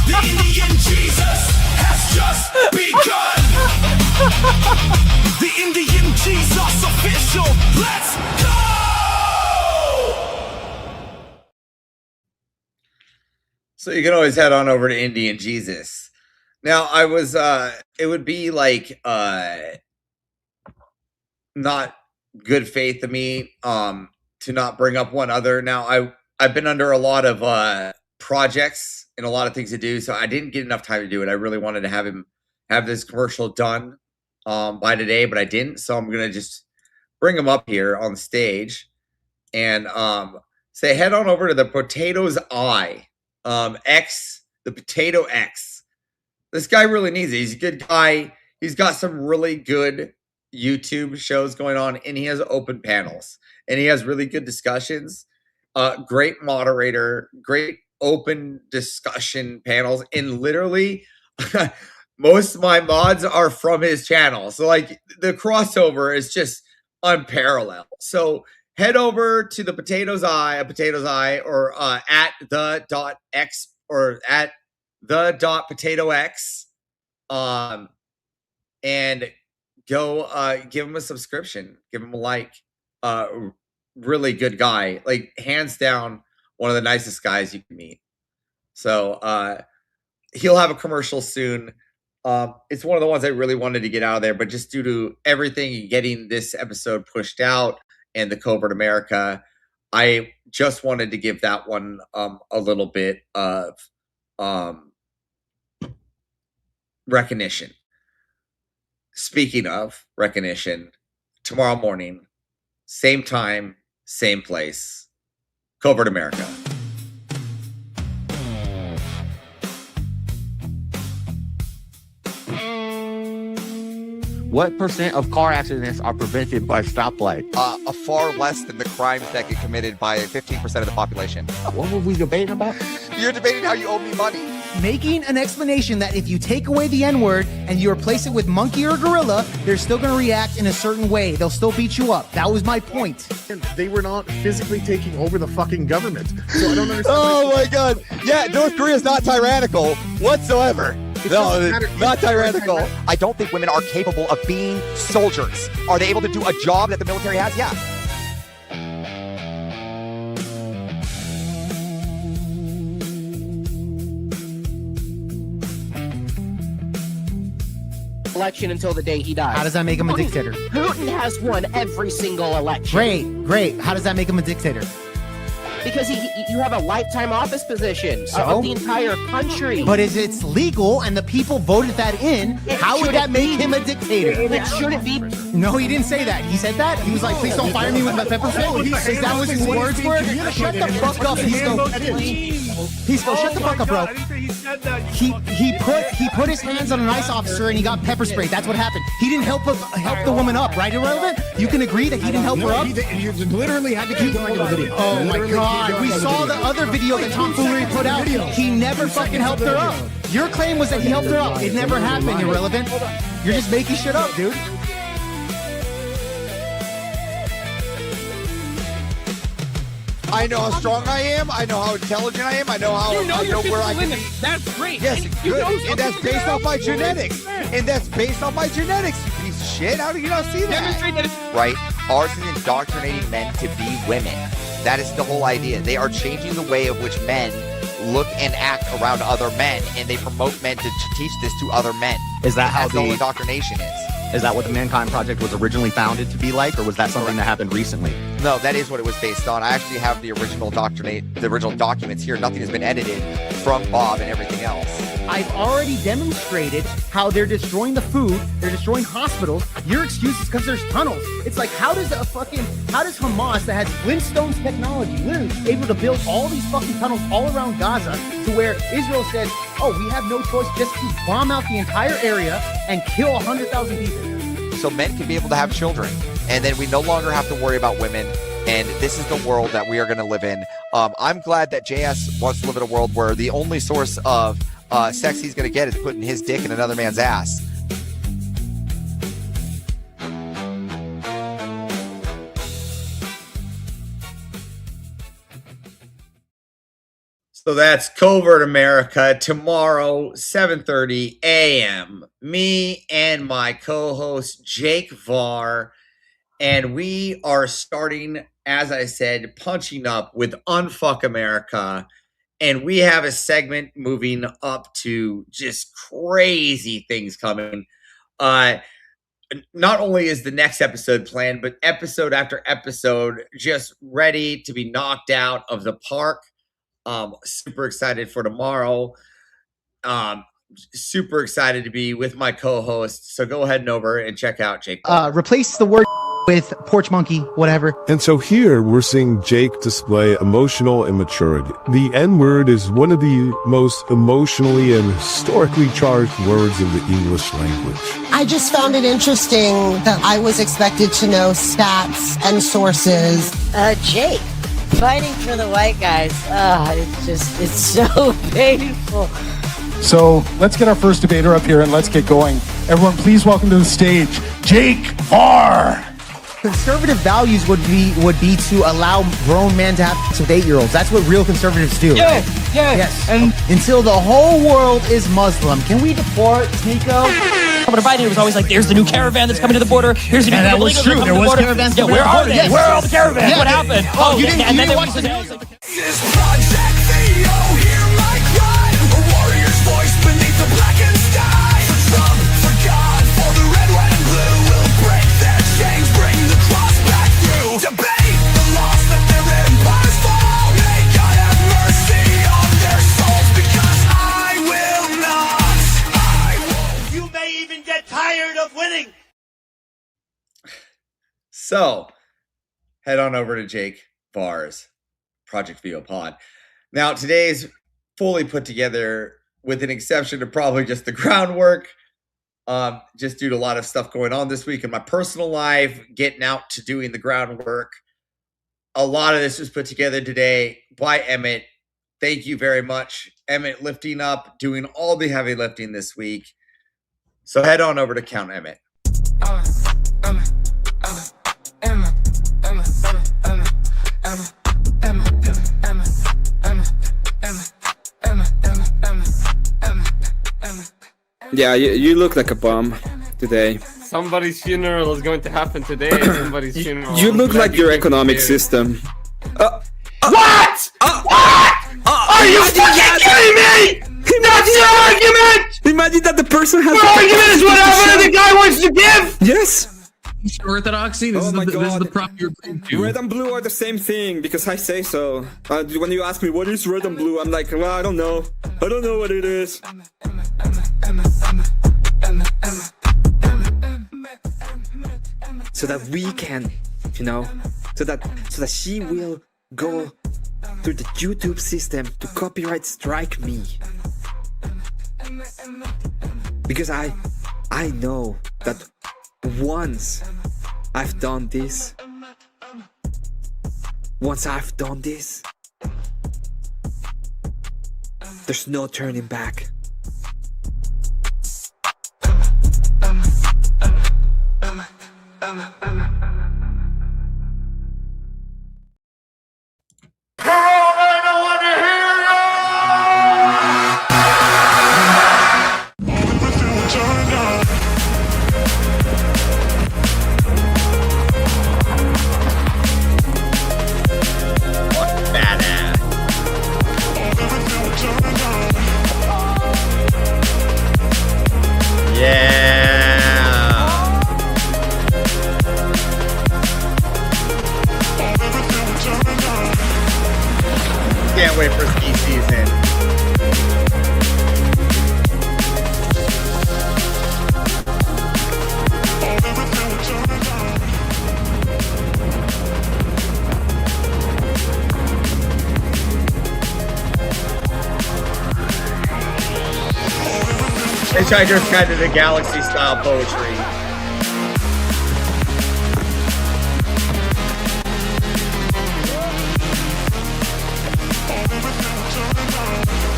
The Indian Jesus has just begun. The Indian Jesus official. Let's go. So you can always head on over to Indian Jesus. Now I was it would be like not good faith of me to not bring up one other. Now I've been under a lot of projects and a lot of things to do, so I didn't get enough time to do it. I really wanted to have this commercial done by today, but I didn't. So I'm gonna just bring him up here on the stage and say head on over to the Potato's Eye the Potato X. This guy really needs it. He's a good guy. He's got some really good YouTube shows going on, and he has open panels, and he has really good discussions. Great moderator, great open discussion panels, and literally most of my mods are from his channel. So like the crossover is just unparalleled. So head over to the Potato's Eye, or at the.x or at the.potatox, and go give him a subscription, give him a like. Really good guy, like hands down one of the nicest guys you can meet. So he'll have a commercial soon. It's one of the ones I really wanted to get out of there, but just due to everything, getting this episode pushed out and the Covert America, I just wanted to give that one a little bit of recognition. Speaking of recognition, tomorrow morning, same time, same place, Covert America. What percent of car accidents are prevented by stoplight? A far less than the crimes that get committed by 15% of the population. What were we debating about? You're debating how you owe me money. Making an explanation that if you take away the N-word and you replace it with monkey or gorilla, they're still going to react in a certain way. They'll still beat you up. That was my point. They were not physically taking over the fucking government. So I don't understand. Oh my God. Yeah, North Korea is not tyrannical whatsoever. No, not tyrannical. I don't think women are capable of being soldiers. Are they able to do a job that the military has? Yeah. Election until the day he dies. How does that make him a dictator? Putin has won every single election. Great. How does that make him a dictator? Because you have a lifetime office position So? of the entire country. But it's legal and the people voted that in, how would that make him a dictator? It shouldn't be. No, he didn't say that. He said that? He was like, please don't fire me with my pepper spray? Because that was his words for it? Shut the fuck up, Peaceful, shut the fuck up, bro. He put his hands on an ICE officer and he got pepper sprayed. That's what happened. He didn't help the woman up, right, Irrelevant? You can agree that he didn't help her up? He literally had to keep going to the video. Oh my God. We saw the other video that Tom Foolery put out. He never fucking helped her up. Your claim was that he helped her up. It never happened, Irrelevant. You're just making shit up, dude. I know how strong I am. I know how intelligent I am. I know how. I know where I can be. That's great. Yes, good. And that's based off my genetics. And that's based off my genetics, you piece of shit. How do you not see that? Right? Ours is indoctrinating men to be women. That is the whole idea. They are changing the way of which men look and act around other men, and they promote men to teach this to other men. Is that how the indoctrination is? Is that what the Mankind Project was originally founded to be like, or was that something that happened recently? No, that is what it was based on. I actually have the original documents here. Nothing has been edited from Bob and everything else. I've already demonstrated how they're destroying the food, they're destroying hospitals. Your excuse is because there's tunnels. It's like, how does Hamas that has Flintstones technology, literally able to build all these fucking tunnels all around Gaza to where Israel said, oh, we have no choice just to bomb out the entire area and kill 100,000 people. So men can be able to have children, and then we no longer have to worry about women. And this is the world that we are going to live in. I'm glad that JS wants to live in a world where the only source of sex he's going to get is putting his dick in another man's ass. So that's Covert America tomorrow, 7:30 a.m. Me and my co-host Jake Var, and we are starting, as I said, punching up with Unfuck America, and we have a segment moving up to just crazy things coming. Not only is the next episode planned, but episode after episode just ready to be knocked out of the park. Super excited for tomorrow. Super excited to be with my co-host. So go ahead and over and check out Jake. Replace the word with porch monkey, whatever. And so here we're seeing Jake display emotional immaturity. The N-word is one of the most emotionally and historically charged words in the English language. I just found it interesting that I was expected to know stats and sources. Jake, fighting for the white guys, it's so painful. So let's get our first debater up here and let's get going. Everyone, please welcome to the stage, Jake Var. Conservative values would be to allow grown men to have sex with 8-year-olds. That's what real conservatives do. Yes. And until the whole world is Muslim. Can we deport Nico? But Biden was always like, there's the new caravan that's coming to the border. Here's the new that was true. There was caravans. Yeah, where are they? Yes. Where are all the caravans? Yeah, what happened? Oh, you didn't watch the This Project Theo, hear my cry. A warrior's voice beneath the blackened sky. For Trump, for God, for the red, white, and blue. We'll break their chains, bring the cross back through. Debate the loss that their empire. So head on over to Jake Var's Project VO Pod. Now, today's fully put together with an exception to probably just the groundwork, just due to a lot of stuff going on this week in my personal life, getting out to doing the groundwork. A lot of this was put together today by Emmett. Thank you very much, Emmett, lifting up, doing all the heavy lifting this week. So head on over to Count Emmett. Yeah, you look like a bum today. Somebody's funeral is going to happen today. Somebody's funeral. You look like your economic system. What? What? Are you fucking kidding me? That's your argument! Imagine that the person has. Your argument is whatever the guy wants to give. Yes. Orthodoxy. This is the prop you're going to. Red and blue are the same thing because I say so. When you ask me what is red and blue, I'm like, well, I don't know. I don't know what it is. So that we can, you know, so that she will go through the YouTube system to copyright strike me. Because I know that once I've done this, there's no turning back. Can't wait for ski season. Hitchhiker's Guide to the Galaxy style poetry.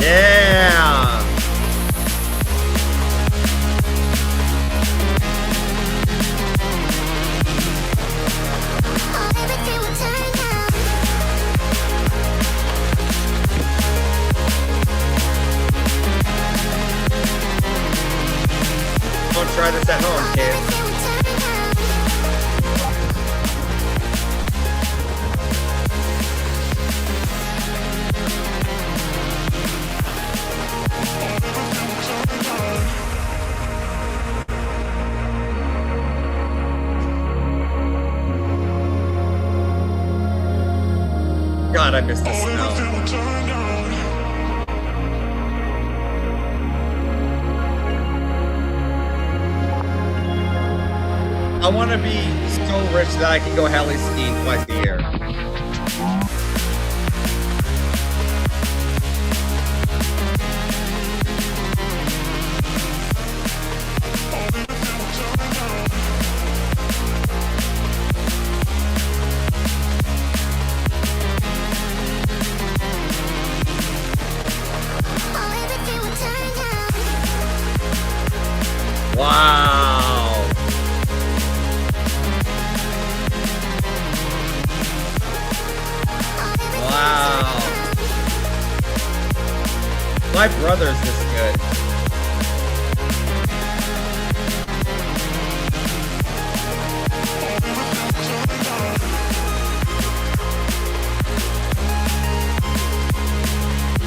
Yeah. Don't try this at home, kids. God, I miss the snow. I want to be so rich that I can go heli skiing twice a year. Wow. Wow. My brother's this good.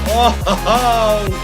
Oh!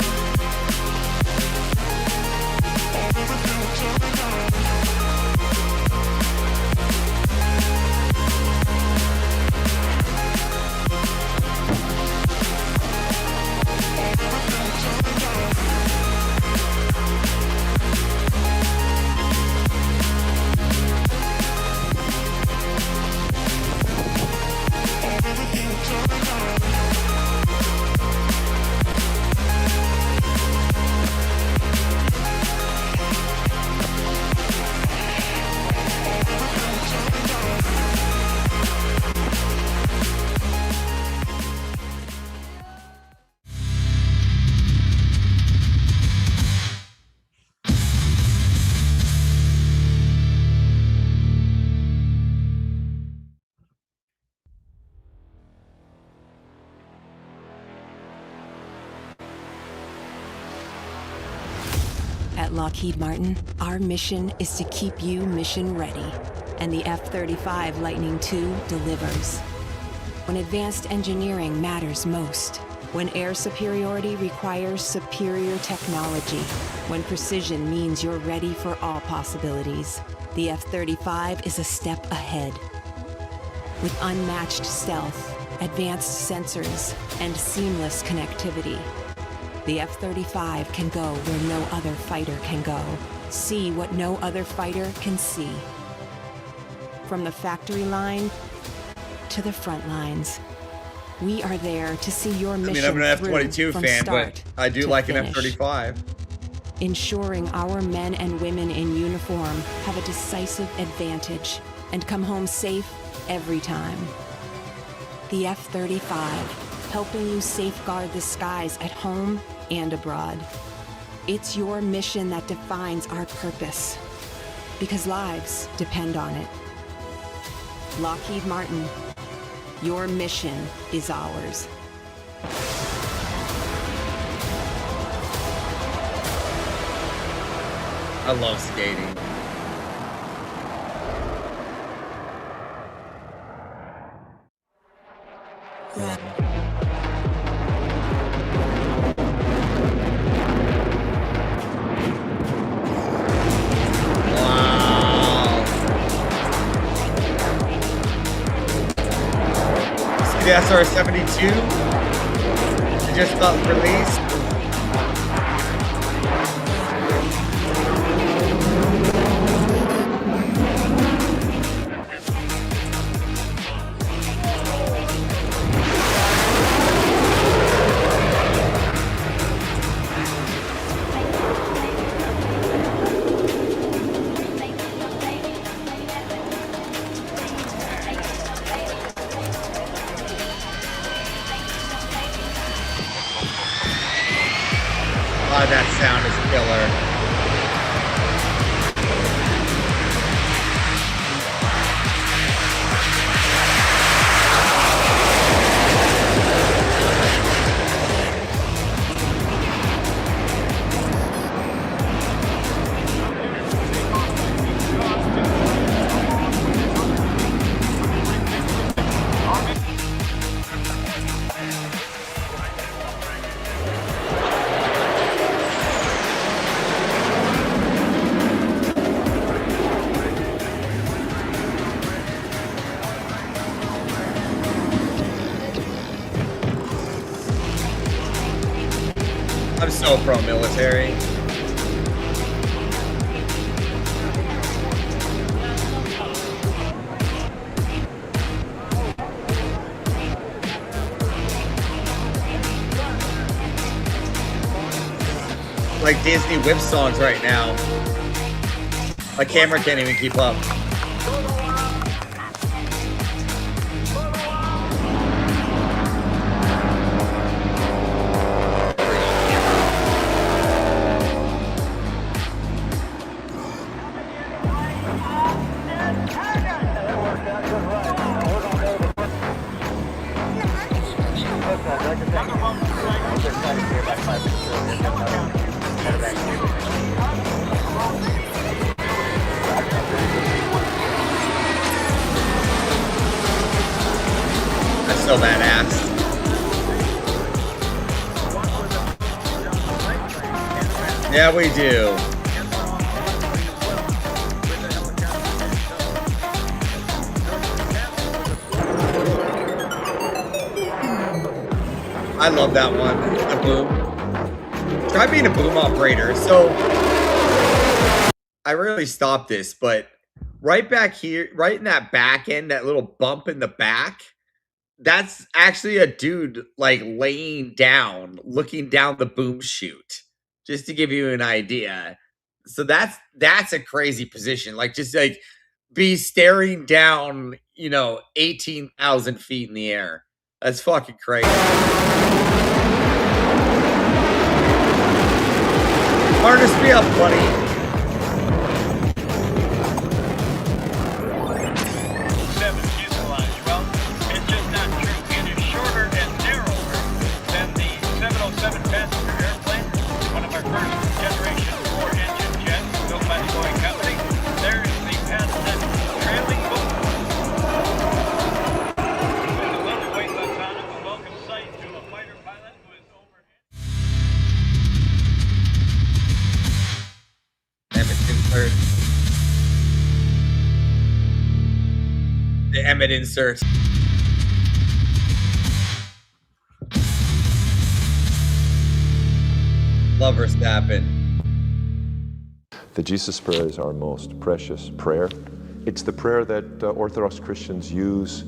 At Lockheed Martin, our mission is to keep you mission ready, and the F-35 Lightning II delivers. When advanced engineering matters most, when air superiority requires superior technology, when precision means you're ready for all possibilities, the F-35 is a step ahead. With unmatched stealth, advanced sensors, and seamless connectivity, the F-35 can go where no other fighter can go, see what no other fighter can see. From the factory line to the front lines, we are there to see your mission. I'm an F-22 fan, but I do like an F-35. Ensuring our men and women in uniform have a decisive advantage and come home safe every time. The F-35, helping you safeguard the skies at home and abroad. It's your mission that defines our purpose, because lives depend on it. Lockheed Martin, your mission is ours. I love skating. The SR-72 just got released. Oh, that sound is killer. I'm so pro-military. Like Disney whip songs right now. My camera can't even keep up. That's so badass. Yeah, we do. I love that one. The boom. Try being a boom operator. So I rarely stop this, but right back here, right in that back end, that little bump in the back, that's actually a dude like laying down, looking down the boom chute, just to give you an idea. So that's a crazy position. Like just like be staring down, 18,000 feet in the air. That's fucking crazy. Harness me up, buddy. Well, it's just not true. It is shorter and narrower than the 707 passenger airplane, one of our first generation 4 engines. it, insert. Love her snapping. The Jesus prayer is our most precious prayer. It's the prayer that Orthodox Christians use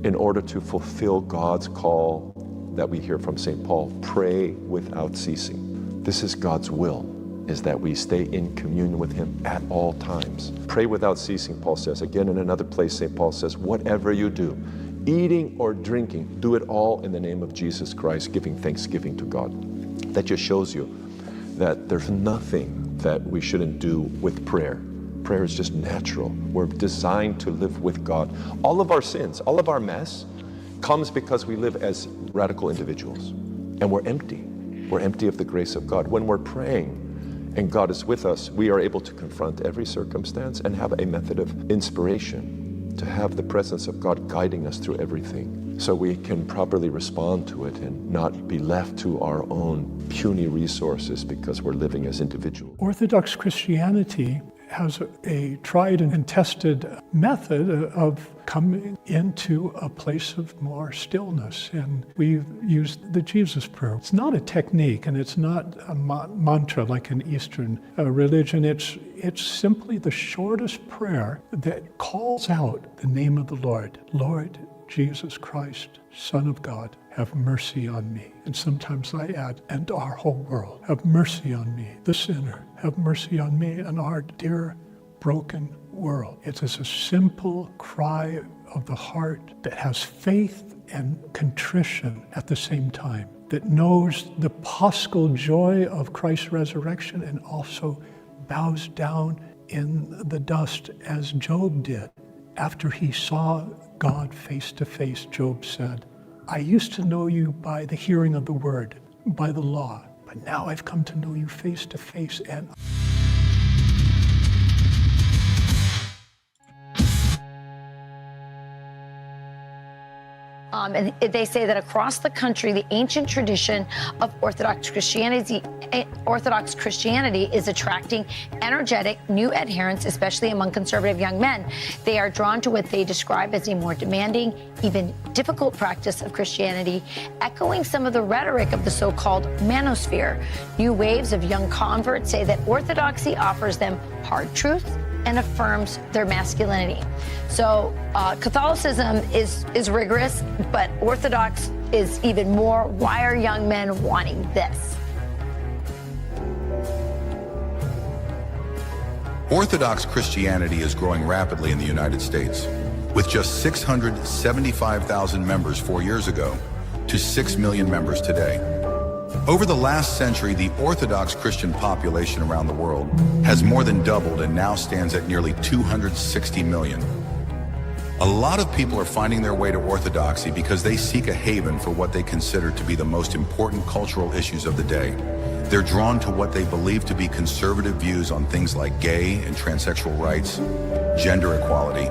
in order to fulfill God's call that we hear from St. Paul, pray without ceasing. This is God's will, is that we stay in communion with him at all times. Pray without ceasing, Paul says. Again, in another place, St. Paul says, whatever you do, eating or drinking, do it all in the name of Jesus Christ, giving thanksgiving to God. That just shows you that there's nothing that we shouldn't do with prayer. Prayer is just natural. We're designed to live with God. All of our sins, all of our mess comes because we live as radical individuals. And we're empty. We're empty of the grace of God. When we're praying and God is with us, we are able to confront every circumstance and have a method of inspiration, to have the presence of God guiding us through everything, so we can properly respond to it and not be left to our own puny resources because we're living as individuals. Orthodox Christianity has a tried and tested method of coming into a place of more stillness, and we've used the Jesus prayer. It's not a technique, and it's not a mantra like an Eastern religion. It's simply the shortest prayer that calls out the name of the Lord. Lord Jesus Christ, Son of God, have mercy on me. And sometimes I add, and our whole world, have mercy on me, the sinner. Have mercy on me and our dear broken world. It is a simple cry of the heart that has faith and contrition at the same time, that knows the paschal joy of Christ's resurrection and also bows down in the dust as Job did. After he saw God face to face, Job said, I used to know you by the hearing of the word, by the law, but now I've come to know you face to face. And and they say that across the country, the ancient tradition of Orthodox Christianity is attracting energetic new adherents, especially among conservative young men. They are drawn to what they describe as a more demanding, even difficult practice of Christianity, echoing some of the rhetoric of the so-called manosphere. New waves of young converts say that Orthodoxy offers them hard truth and affirms their masculinity. So Catholicism is rigorous, but Orthodox is even more. Why are young men wanting this? Orthodox Christianity is growing rapidly in the United States, with just 675,000 members 4 years ago to 6 million members today. Over the last century, the Orthodox Christian population around the world has more than doubled and now stands at nearly 260 million. A lot of people are finding their way to Orthodoxy because they seek a haven for what they consider to be the most important cultural issues of the day. They're drawn to what they believe to be conservative views on things like gay and transsexual rights, gender equality.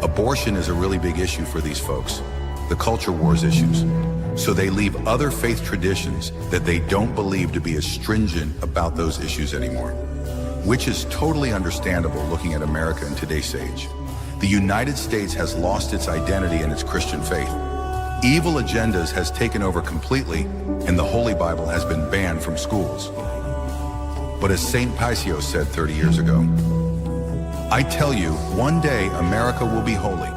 Abortion is a really big issue for these folks, the culture wars issues. So they leave other faith traditions that they don't believe to be as stringent about those issues anymore, which is totally understandable looking at America in today's age. The United States has lost its identity in its Christian faith. Evil agendas has taken over completely, and the Holy Bible has been banned from schools. But as St. Paisios said 30 years ago, I tell you, one day America will be holy.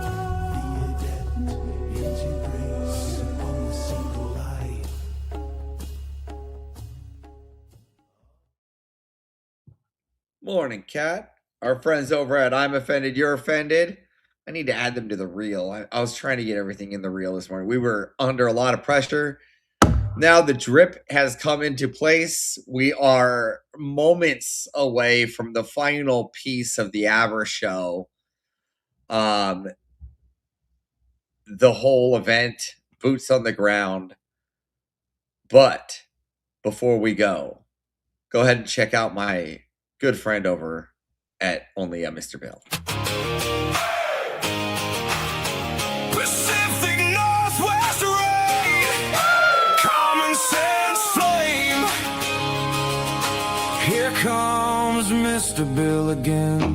Morning, Cat. Our friends over at I'm Offended, You're Offended. I need to add them to the reel. I was trying to get everything in the reel this morning. We were under a lot of pressure. Now the drip has come into place. We are moments away from the final piece of the Avarice Show. The whole event, boots on the ground. But before we go ahead and check out my good friend over at Only a Mr. Bill. Pacific Northwest rain, common sense flame. Here comes Mr. Bill again.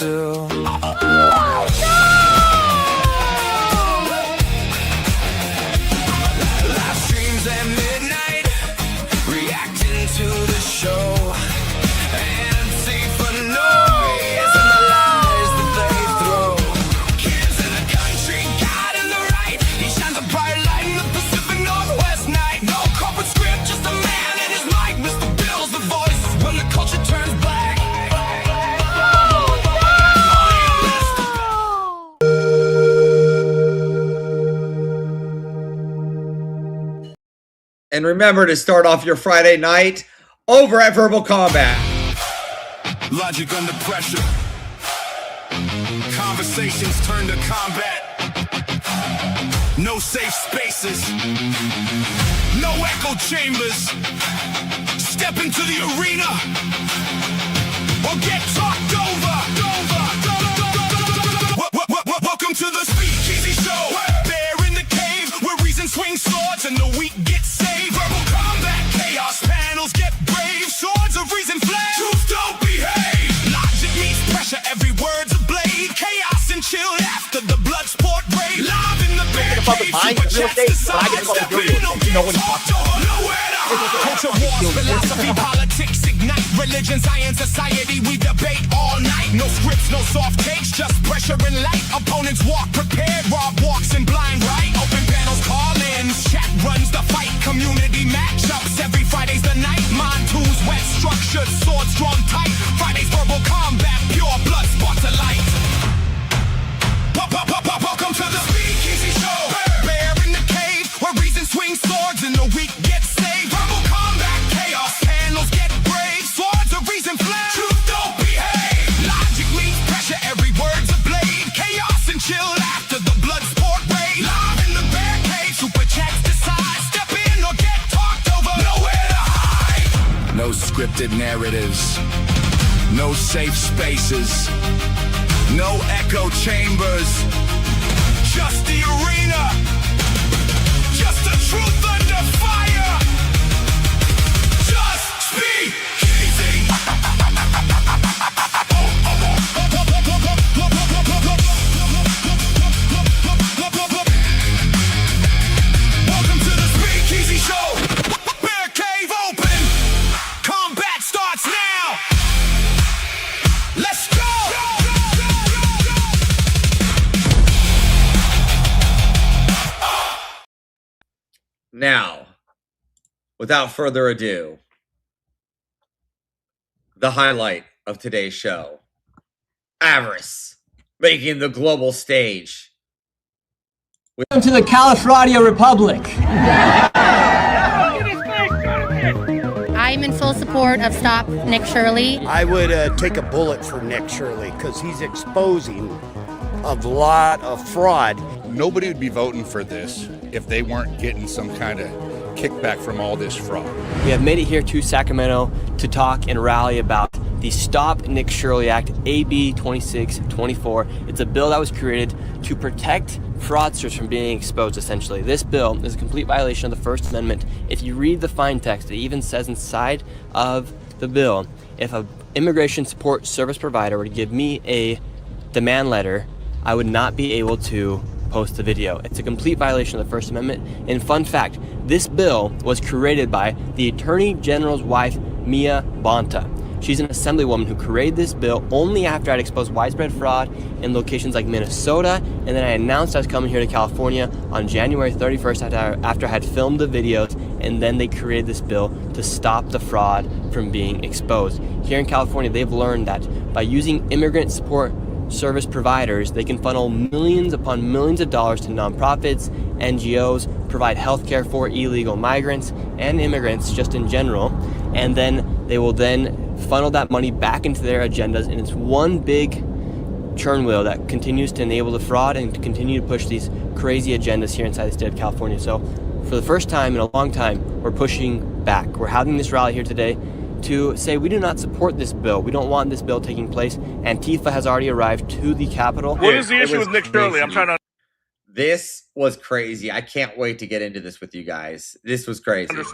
do. Live streams at midnight, reacting to the show. Antifa noise and the lies that they throw. Kids in the country, God in the right. He shines a bright light in the Pacific Northwest night. No corporate script, just a man and his mic. Mr. Bill's the voice when the culture turns black. And remember to start off your Friday night over at Verbal Combat. Logic under pressure. Conversations turn to combat. No safe spaces. No echo chambers. Step into the arena or get talked over. Welcome to the Speakeasy Show. Bear in the cave where reason swings swords and the weak get saved. Verbal combat, chaos panels get brave. Swords of reason flame. Truth don't behave. Logic meets pressure, every word's a blade. Chaos and chill after the blood sport raid. Live in the bear cave, super chats decide. Step in or get talked over. Nowhere to hide. Culture wars, philosophy, politics ignite. Religion, science, society, we debate all night. No scripts, no soft takes, just pressure and light. Opponents walk prepared, Rob walks in blind right. Open panels, call-ins, chat runs the fight. Community matchups, every Friday's the night. Mind tools, wet structured, swords drawn tight. Friday's verbal combat, pure blood sparks of light. Welcome to the Speakeasy Show. Bear in the cave where reason swings swords and the weak get saved. Verbal combat, chaos panels get brave. Swords of reason flame. Truth don't behave. Logic meets pressure, every word's a blade. Chaos and chill after the blood sport raid. Live in the bear cave, super chats decide. Step in or get talked over. Nowhere to hide. No scripted narratives. No safe spaces. No echo chambers. Just the arena. Just the truth under fire. Just speak easy. Welcome to the Speakeasy Show. Bear cave open. Combat starts now. Let's go. Now, without further ado, the highlight of today's show. Avarice making the global stage. Welcome to the Califradia Republic. I'm in full support of Stop Nick Shirley. I would take a bullet for Nick Shirley because he's exposing a lot of fraud. Nobody would be voting for this if they weren't getting some kind of kickback from all this fraud. We have made it here to Sacramento to talk and rally about the Stop Nick Shirley Act, AB 2624. It's a bill that was created to protect fraudsters from being exposed, essentially. This bill is a complete violation of the First Amendment. If you read the fine text, it even says inside of the bill, if an immigration support service provider were to give me a demand letter, I would not be able to post the video. It's a complete violation of the First Amendment. And fun fact, this bill was created by the Attorney General's wife, Mia Bonta. She's an assemblywoman who created this bill only after I'd exposed widespread fraud in locations like Minnesota, and then I announced I was coming here to California on January 31st after I had filmed the videos, and then they created this bill to stop the fraud from being exposed. Here in California, they've learned that by using immigrant support service providers, they can funnel millions upon millions of dollars to nonprofits, NGOs, provide healthcare for illegal migrants and immigrants just in general, and then they will then funnel that money back into their agendas, and it's one big churn wheel that continues to enable the fraud and to continue to push these crazy agendas here inside the state of California. So for the first time in a long time, we're pushing back. We're having this rally here today to say we do not support this bill. We don't want this bill taking place. Antifa has already arrived to the Capitol. What is the issue with Nick Shirley? I'm trying to... This was crazy. I can't wait to get into this with you guys. This was crazy. This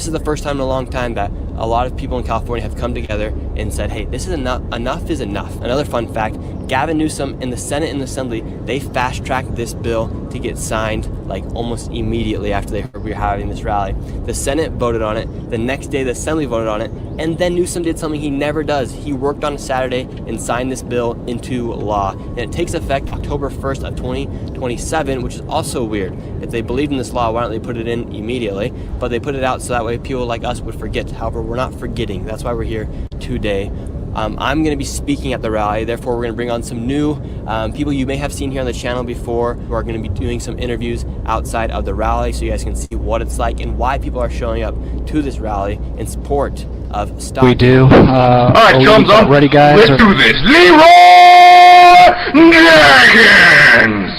is the first time in a long time that a lot of people in California have come together and said, hey, this is enough. Enough is enough. Another fun fact, Gavin Newsom in the Senate and the Assembly, they fast-tracked this bill to get signed like almost immediately after they heard we were having this rally. The Senate voted on it. The next day, the Assembly voted on it. And then Newsom did something he never does. He worked on a Saturday and signed this bill into law. And it takes effect October 1st of 2027, which is also weird. If they believed in this law, why don't they put it in immediately? But they put it out so that way people like us would forget. However, we're not forgetting. That's why we're here today. I'm going to be speaking at the rally, therefore we're going to bring on some new people you may have seen here on the channel before who are going to be doing some interviews outside of the rally so you guys can see what it's like and why people are showing up to this rally in support of Stop. We do. All right, chums up. Ready, guys? Let's do this. Leroy Jenkins!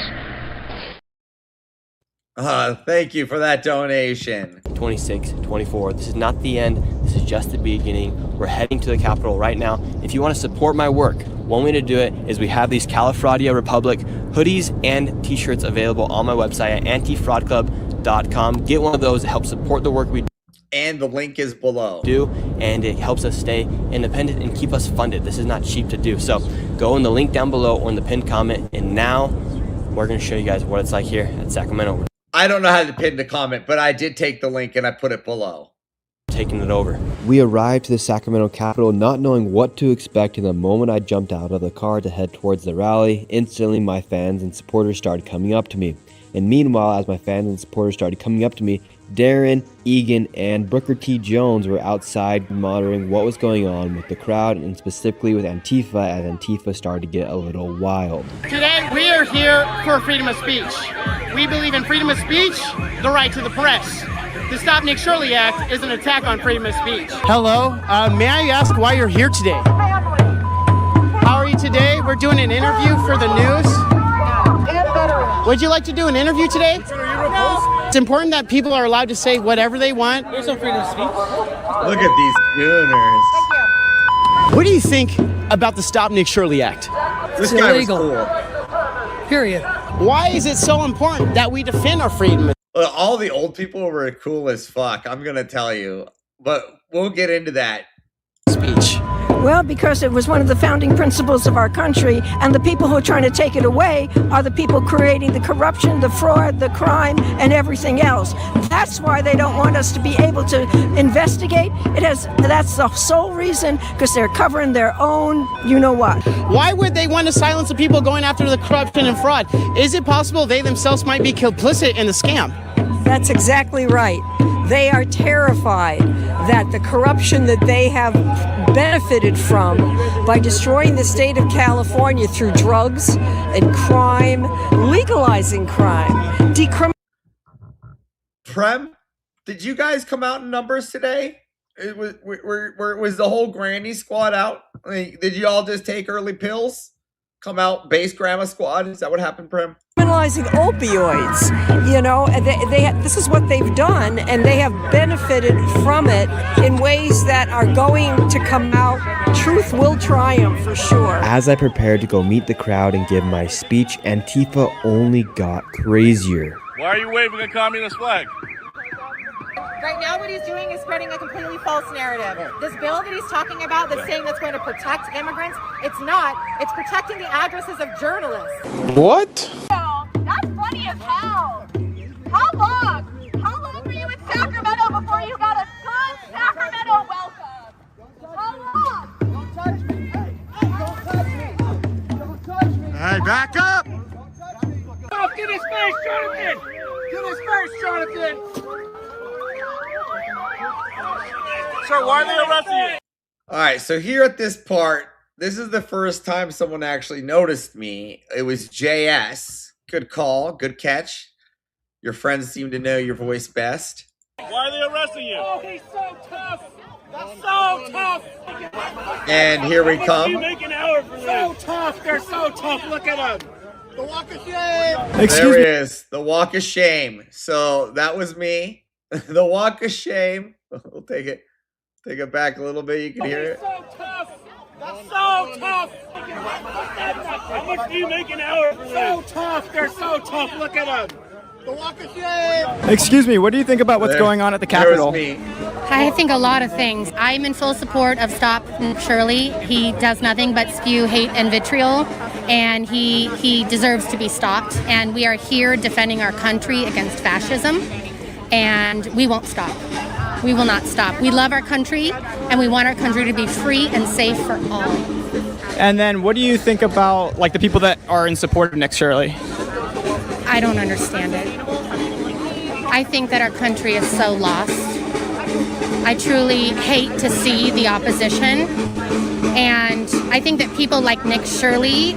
Thank you for that donation. 26, 24. This is not the end. This is just the beginning. We're heading to the Capitol right now. If you want to support my work, one way to do it is we have these Califradia Republic hoodies and t-shirts available on my website at antifraudclub.com. Get one of those to help support the work we And the link is below. And it helps us stay independent and keep us funded. This is not cheap to do. So go in the link down below or in the pinned comment. And now we're going to show you guys what it's like here at Sacramento. I don't know how to pin the comment, but I did take the link and I put it below. Taking it over. We arrived to the Sacramento Capitol not knowing what to expect, and the moment I jumped out of the car to head towards the rally, instantly my fans and supporters started coming up to me. And meanwhile, as my fans and supporters started coming up to me, Darren, Egan, and Booker T. Jones were outside monitoring what was going on with the crowd and specifically with Antifa as Antifa started to get a little wild. Today, we are here for freedom of speech. We believe in freedom of speech, the right to the press. The Stop Nick Shirley Act is an attack on freedom of speech. Hello, may I ask why you're here today? How are you today? We're doing an interview for the news. Would you like to do an interview today? No. It's important that people are allowed to say whatever they want. There's no freedom of speech. Look at these gooners. What do you think about the Stop Nick Shirley Act? This guy was cool. Period. Why is it so important that we defend our freedom? All the old people were cool as fuck, I'm going to tell you. But we'll get into that. Speech. Well, because it was one of the founding principles of our country, and the people who are trying to take it away are the people creating the corruption, the fraud, the crime, and everything else. That's why they don't want us to be able to investigate. That's the sole reason, because they're covering their own, you know what. Why would they want to silence the people going after the corruption and fraud? Is it possible they themselves might be complicit in the scam? That's exactly right. They are terrified that the corruption that they have benefited from by destroying the state of California through drugs and crime, legalizing crime, Prem, did you guys come out in numbers today? Was the whole granny squad out? Did you all just take early pills? Come out base grandma squad? Is that what happened, Prem? Criminalizing opioids, you know, this is what they've done, and they have benefited from it in ways that are going to come out. Truth will triumph for sure. As I prepared to go meet the crowd and give my speech, Antifa only got crazier. Why are you waving a communist flag? Right now what he's doing is spreading a completely false narrative. This bill that he's talking about that's saying that's going to protect immigrants, it's not. It's protecting the addresses of journalists. What? That's funny as hell. How long were you in Sacramento before you got a good Sacramento welcome? How long? Don't touch me. Hey, don't touch me. Don't touch me. Hey, back up. Get his face, Jonathan. Get his face, Jonathan. Sir, why are they arresting you? All right, so here at this part, this is the first time someone actually noticed me. It was JS. Good call, good catch. Your friends seem to know your voice best. Why are they arresting you? Oh, he's so tough. That's so tough. And here we come. Make an hour for so tough. They're so tough. Look at them. The walk of shame. There he is, the walk of shame. So that was me. The walk of shame. We'll take it back a little bit. You can hear it. So tough. So tough. How much do you make an hour for this? So tough. They're so tough. Look at them. The walk of shame. Excuse me, what do you think about what's going on at the Capitol? I think a lot of things. I'm in full support of Stop Nick Shirley. He does nothing but spew hate and vitriol, and he deserves to be stopped. And we are here defending our country against fascism, and we won't stop. We will not stop. We love our country, and we want our country to be free and safe for all. And then what do you think about like the people that are in support of Nick Shirley? I don't understand it. I think that our country is so lost. I truly hate to see the opposition. And I think that people like Nick Shirley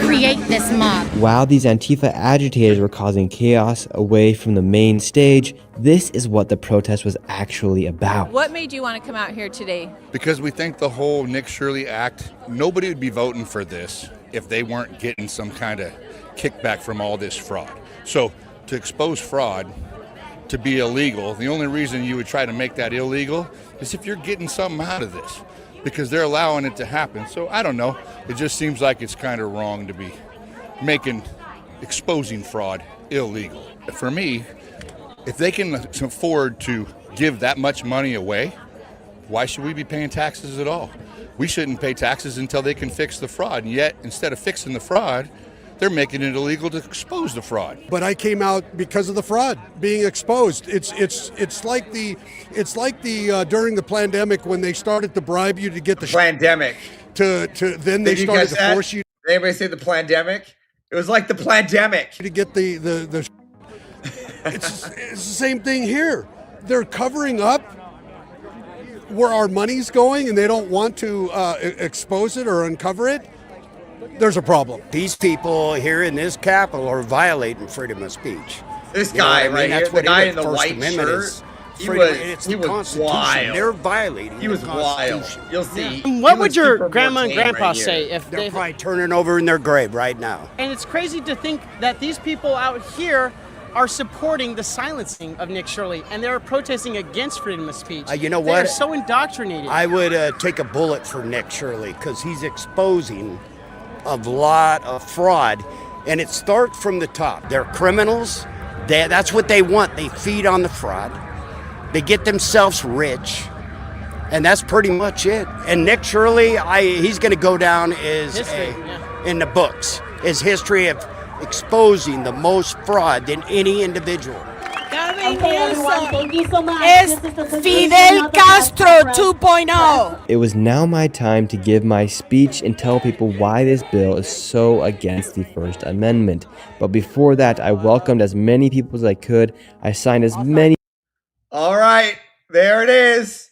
create this mob. While these Antifa agitators were causing chaos away from the main stage, this is what the protest was actually about. What made you want to come out here today? Because we think the whole Nick Shirley act, nobody would be voting for this if they weren't getting some kind of kickback from all this fraud. So to expose fraud to be illegal, the only reason you would try to make that illegal is if you're getting something out of this, because they're allowing it to happen. So I don't know, it just seems like it's kind of wrong to be exposing fraud illegal. For me, if they can afford to give that much money away, why should we be paying taxes at all? We shouldn't pay taxes until they can fix the fraud, and yet instead of fixing the fraud, they're making it illegal to expose the fraud. But I came out because of the fraud being exposed. It's like the during the pandemic when they started to bribe you to get the pandemic. To then they started to force you. Did anybody say the pandemic? It was like the pandemic to get the. It's the same thing here. They're covering up where our money's going, and they don't want to expose it or uncover it. There's a problem. These people here in this Capitol are violating freedom of speech. This guy right here, the guy in the white shirt, he was wild. They're violating. He was wild. You'll see. What would your grandma and grandpa say if they're probably turning over in their grave right now? And it's crazy to think that these people out here are supporting the silencing of Nick Shirley, and they're protesting against freedom of speech. You know what? They're so indoctrinated. I would take a bullet for Nick Shirley because he's exposing a lot of fraud, and it starts from the top. They're criminals. That's what they want. They feed on the fraud. They get themselves rich, and that's pretty much it. And Nick Shirley, he's going to go down as in the books as history of exposing the most fraud than any individual. Okay, everyone, thank you so much. Es Fidel Castro 2.0. It was now my time to give my speech and tell people why this bill is so against the First Amendment. But before that, I welcomed as many people as I could. I signed as many. All right, there it is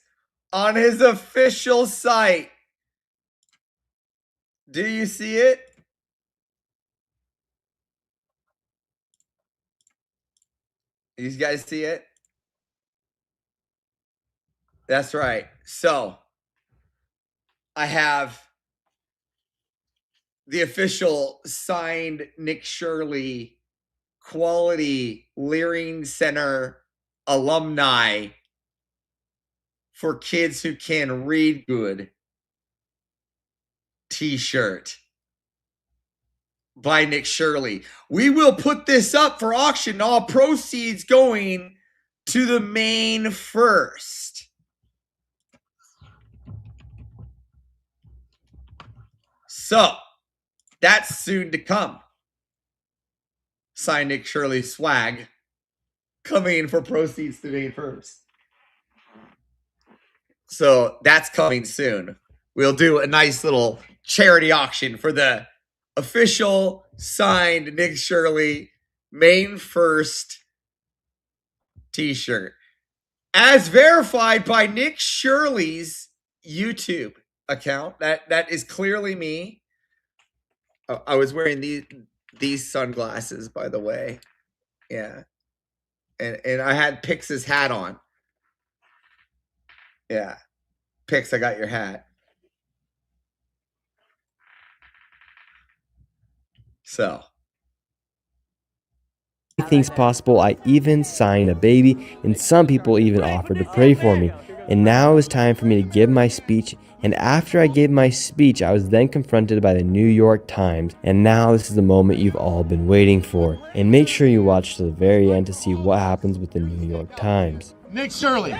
on his official site. Do you see it? You guys see it? That's right. So I have the official signed Nick Shirley Quality Learning Center alumni for kids who can read good t-shirt by Nick Shirley. We will put this up for auction. All proceeds going to the main first. So that's soon to come. Sign Nick Shirley swag coming for proceeds to main first. So that's coming soon. We'll do a nice little charity auction for the official signed Nick Shirley main first t-shirt as verified by Nick Shirley's YouTube account. That is clearly me. I was wearing these sunglasses, by the way. Yeah. And I had Pix's hat on. Yeah. Pix, I got your hat. So Things possible. I even signed a baby, and some people even offered to pray for me. And now it was time for me to give my speech. And after I gave my speech, I was then confronted by the New York Times. And now this is the moment you've all been waiting for. And make sure you watch to the very end to see what happens with the New York Times. Nick Shirley.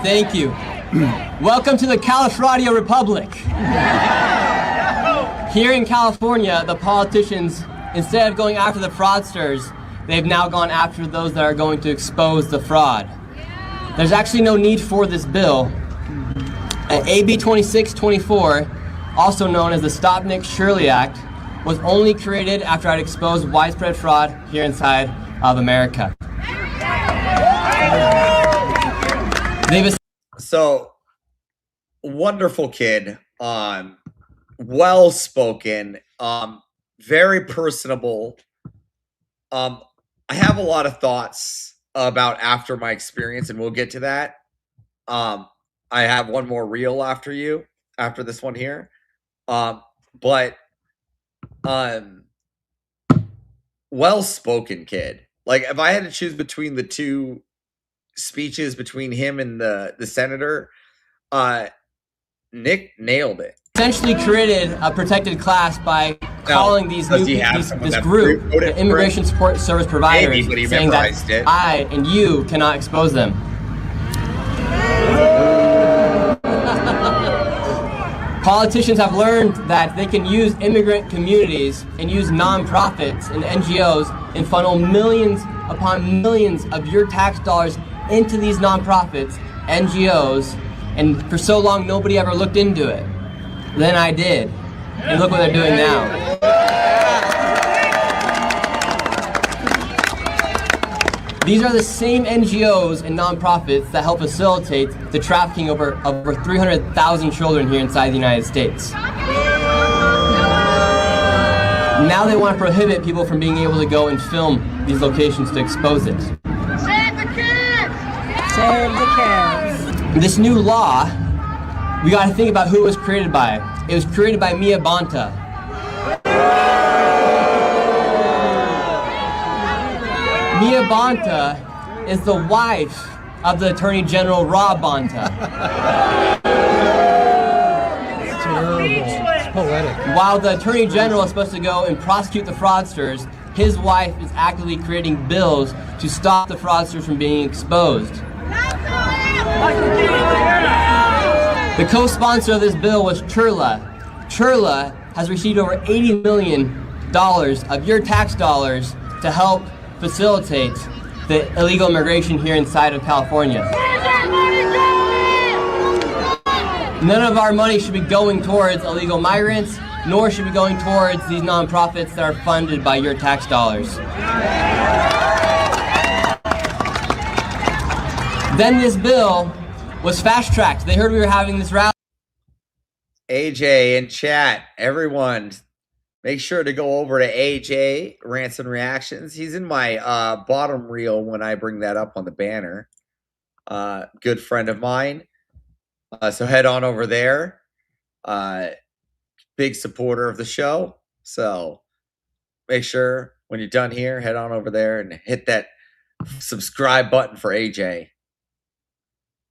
Thank you. Welcome to the Califradia Republic. Here in California, the politicians, instead of going after the fraudsters, they've now gone after those that are going to expose the fraud. There's actually no need for this bill. AB 2624, also known as the Stop Nick Shirley Act, was only created after I'd exposed widespread fraud here inside of America. So, wonderful kid, well-spoken, very personable. I have a lot of thoughts about after my experience, and we'll get to that. I have one more reel after this one here. Well-spoken kid. Like, if I had to choose between the two speeches between him and the senator, Nick nailed it. Essentially created a protected class by calling this group the Immigration Support Service Providers, saying that I and you cannot expose them. Politicians have learned that they can use immigrant communities and use nonprofits and NGOs and funnel millions upon millions of your tax dollars into these nonprofits, NGOs, and for so long nobody ever looked into it. Then I did, and look what they're doing now. These are the same NGOs and nonprofits that help facilitate the trafficking of over 300,000 children here inside the United States. Now they want to prohibit people from being able to go and film these locations to expose it. Save the kids! Save the kids. This new law, we got to think about who it was created by. It was created by Mia Bonta. Mia Bonta is the wife of the Attorney General Rob Bonta. It's terrible. It's poetic. While the Attorney General is supposed to go and prosecute the fraudsters, his wife is actively creating bills to stop the fraudsters from being exposed. The co-sponsor of this bill was Churla. Churla has received over $80 million of your tax dollars to help facilitate the illegal immigration here inside of California. None of our money should be going towards illegal migrants, nor should be going towards these nonprofits that are funded by your tax dollars. Then this bill was fast-tracked. They heard we were having this rally. AJ in chat, everyone, make sure to go over to AJ Rants and Reactions. He's in my bottom reel when I bring that up on the banner. Good friend of mine. So head on over there. Big supporter of the show. So make sure when you're done here, head on over there and hit that subscribe button for AJ.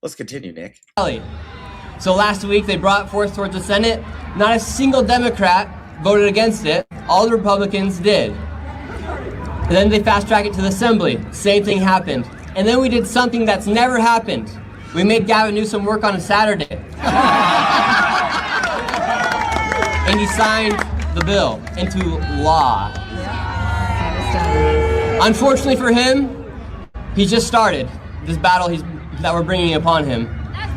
Let's continue, Nick. So last week they brought it forth towards the Senate. Not a single Democrat voted against it. All the Republicans did. And then they fast-tracked it to the Assembly. Same thing happened. And then we did something that's never happened. We made Gavin Newsom work on a Saturday. And he signed the bill into law. Unfortunately for him, he just started this battle that we're bringing upon him.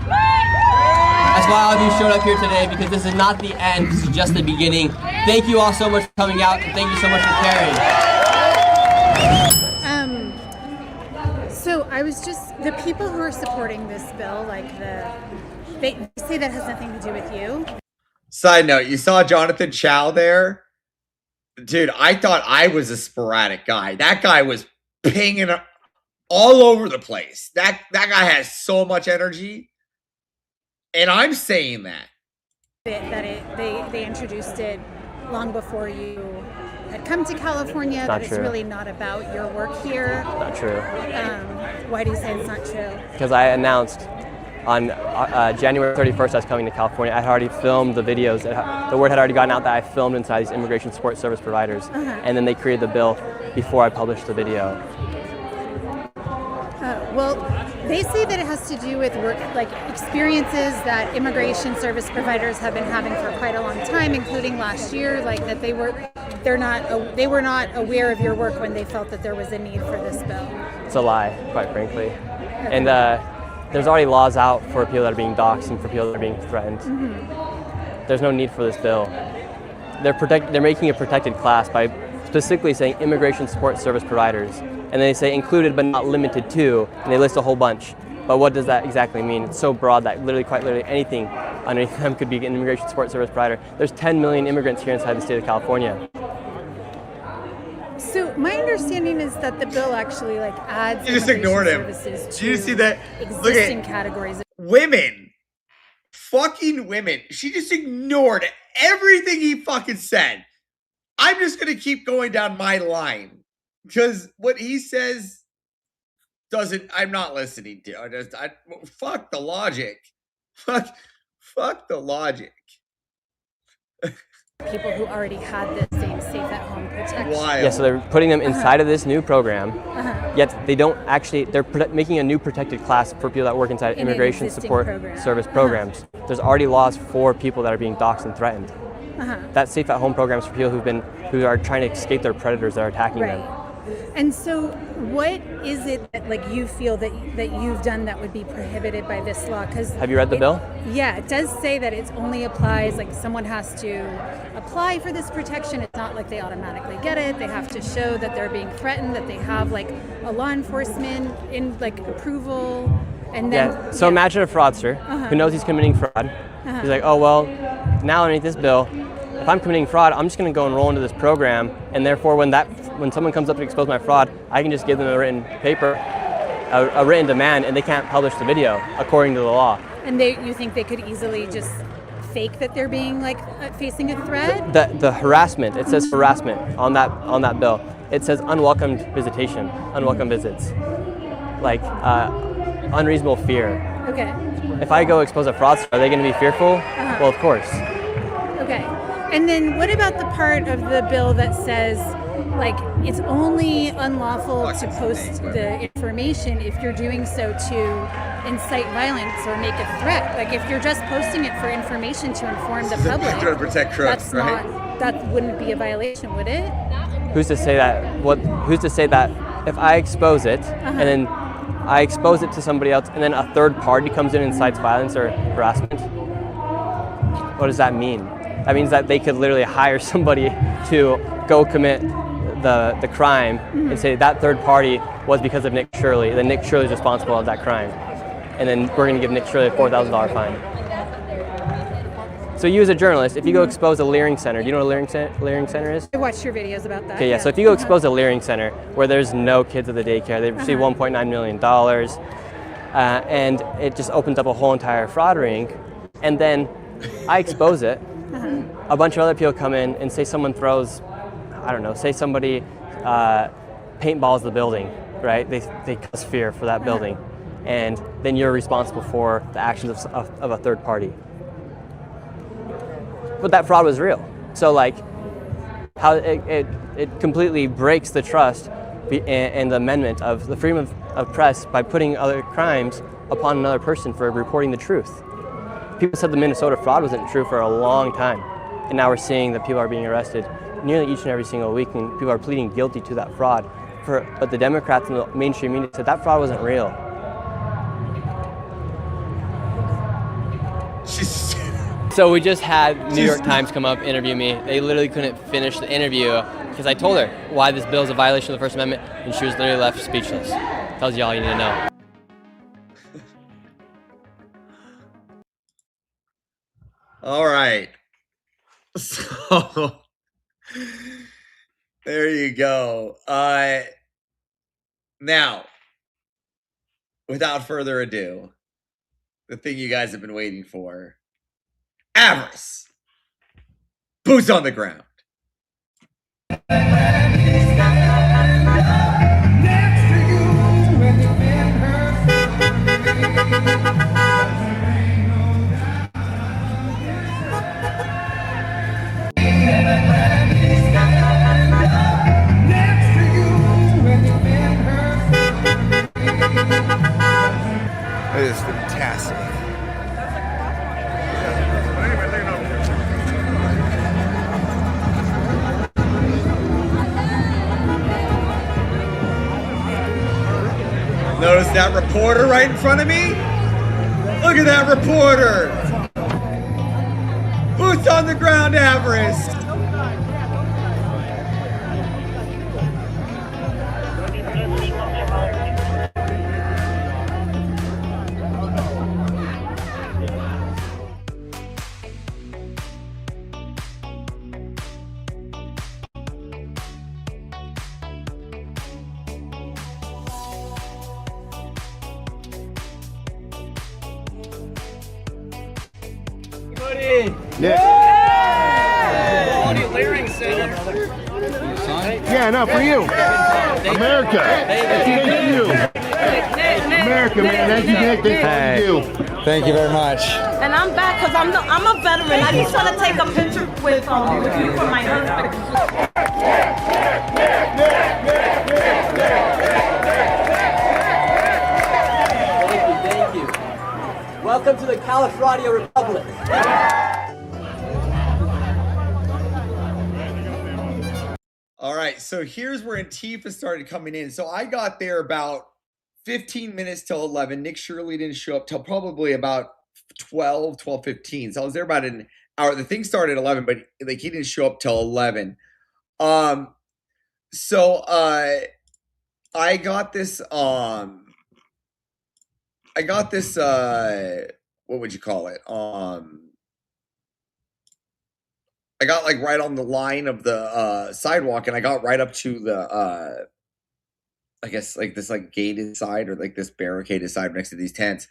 That's why all of you showed up here today, because this is not the end, this is just the beginning. Thank you all so much for coming out, and thank you so much for caring. So I was just, the people who are supporting this bill, they say that has nothing to do with you. Side note, you saw Jonathan Chow there? Dude, I thought I was a sporadic guy. That guy was pinging all over the place. That guy has so much energy, and I'm saying that. They introduced it long before you had come to California. Not That true. it's really not about your work here. Not true. Why do you say it's not true? Because I announced on January 31st I was coming to California. I had already filmed the videos. The word had already gotten out that I filmed inside these immigration support service providers. And then they created the bill before I published the video. Well, they say that it has to do with work, like experiences that immigration service providers have been having for quite a long time, including last year. Like that they were not aware of your work when they felt that there was a need for this bill. It's a lie, quite frankly. And there's already laws out for people that are being doxxed and for people that are being threatened. There's no need for this bill. They're making a protected class by specifically saying immigration support service providers. And they say included but not limited to, and they list a whole bunch. But what does that exactly mean? It's so broad that quite literally anything underneath them could be an immigration support service provider. There's 10 million immigrants here inside the state of California. So my understanding is that the bill actually adds You just ignored him. services Did you to see that? Look existing at categories. women. Fucking women. She just ignored everything he fucking said. I'm just going to keep going down my line. Because what he says I'm not listening to. Fuck the logic. Fuck the logic. People who already had the same safe-at-home protection. Yeah, so they're putting them inside of this new program, yet they don't actually, making a new protected class for people that work inside In an immigration existing support program. service programs. There's already laws for people that are being doxxed and threatened. That safe-at-home program is for people who are trying to escape their predators that are attacking them. And so what is it that you feel that you've done that would be prohibited by this law? Have you read the bill? Yeah, it does say that it only applies, someone has to apply for this protection. It's not like they automatically get it. They have to show that they're being threatened, that they have a law enforcement in approval. And then So imagine a fraudster who knows he's committing fraud. He's like, oh, well, now underneath this bill, if I'm committing fraud, I'm just going to go enroll into this program, and therefore when someone comes up to expose my fraud, I can just give them a written paper, a written demand, and they can't publish the video according to the law. And you think they could easily just fake that they're being facing a threat? The harassment, it says harassment on that bill. It says unwelcome visitation, unwelcome visits, unreasonable fear. Okay. If I go expose a fraudster, are they going to be fearful? Well, of course. Okay. And then what about the part of the bill that says, it's only unlawful to post the information if you're doing so to incite violence or make a threat? If you're just posting it for information to inform the public, Trying to protect crooks, right? That wouldn't be a violation, would it? Who's to say that? Who's to say that if I expose it and then I expose it to somebody else and then a third party comes in and incites violence or harassment? What does that mean? That means that they could literally hire somebody to go commit the crime and say that third party was because of Nick Shirley, then Nick Shirley is responsible for that crime. And then we're going to give Nick Shirley a $4,000 fine. So you as a journalist, if you go expose a Leering Center, do you know what a Leering Center is? I watched your videos about that. Okay, yeah, so if you go expose a Leering Center where there's no kids at the daycare, they receive $1.9 million, and it just opens up a whole entire fraud ring, and then I expose it, a bunch of other people come in and say someone throws, I don't know, say somebody paintballs the building, right? They cause fear for that building, and then you're responsible for the actions of a third party. But that fraud was real. So how it completely breaks the trust and the amendment of the freedom of press by putting other crimes upon another person for reporting the truth. People said the Minnesota fraud wasn't true for a long time. And now we're seeing that people are being arrested nearly each and every single week, and people are pleading guilty to that fraud. But the Democrats and the mainstream media said that fraud wasn't real. So we just had New York Times come up, interview me. They literally couldn't finish the interview because I told her why this bill is a violation of the First Amendment, and she was literally left speechless. Tells you all you need to know. All right. So there you go. Now, without further ado, the thing you guys have been waiting for. Avarice. Boots on the ground. It is fantastic. Notice that reporter right in front of me? Look at that reporter. Boots on the ground, Avarice. Yeah, no, for you. America. Thank you. America, man. Thank you, Nick. Thank you. Thank you very much. And I'm back because I'm a veteran. I just want to take a picture with you for my husband. Thank you. Welcome to the Califradio Republic. All right, so here's where Antifa started coming in. So I got there about 15 minutes till 11. Nick Shirley didn't show up till probably about 12:15. So I was there about an hour. The thing started at 11, but like he didn't show up till 11. I got this what would you call it? I got like right on the line of the sidewalk, and I got right up to the I guess like this like gated side or like this barricaded side next to these tents.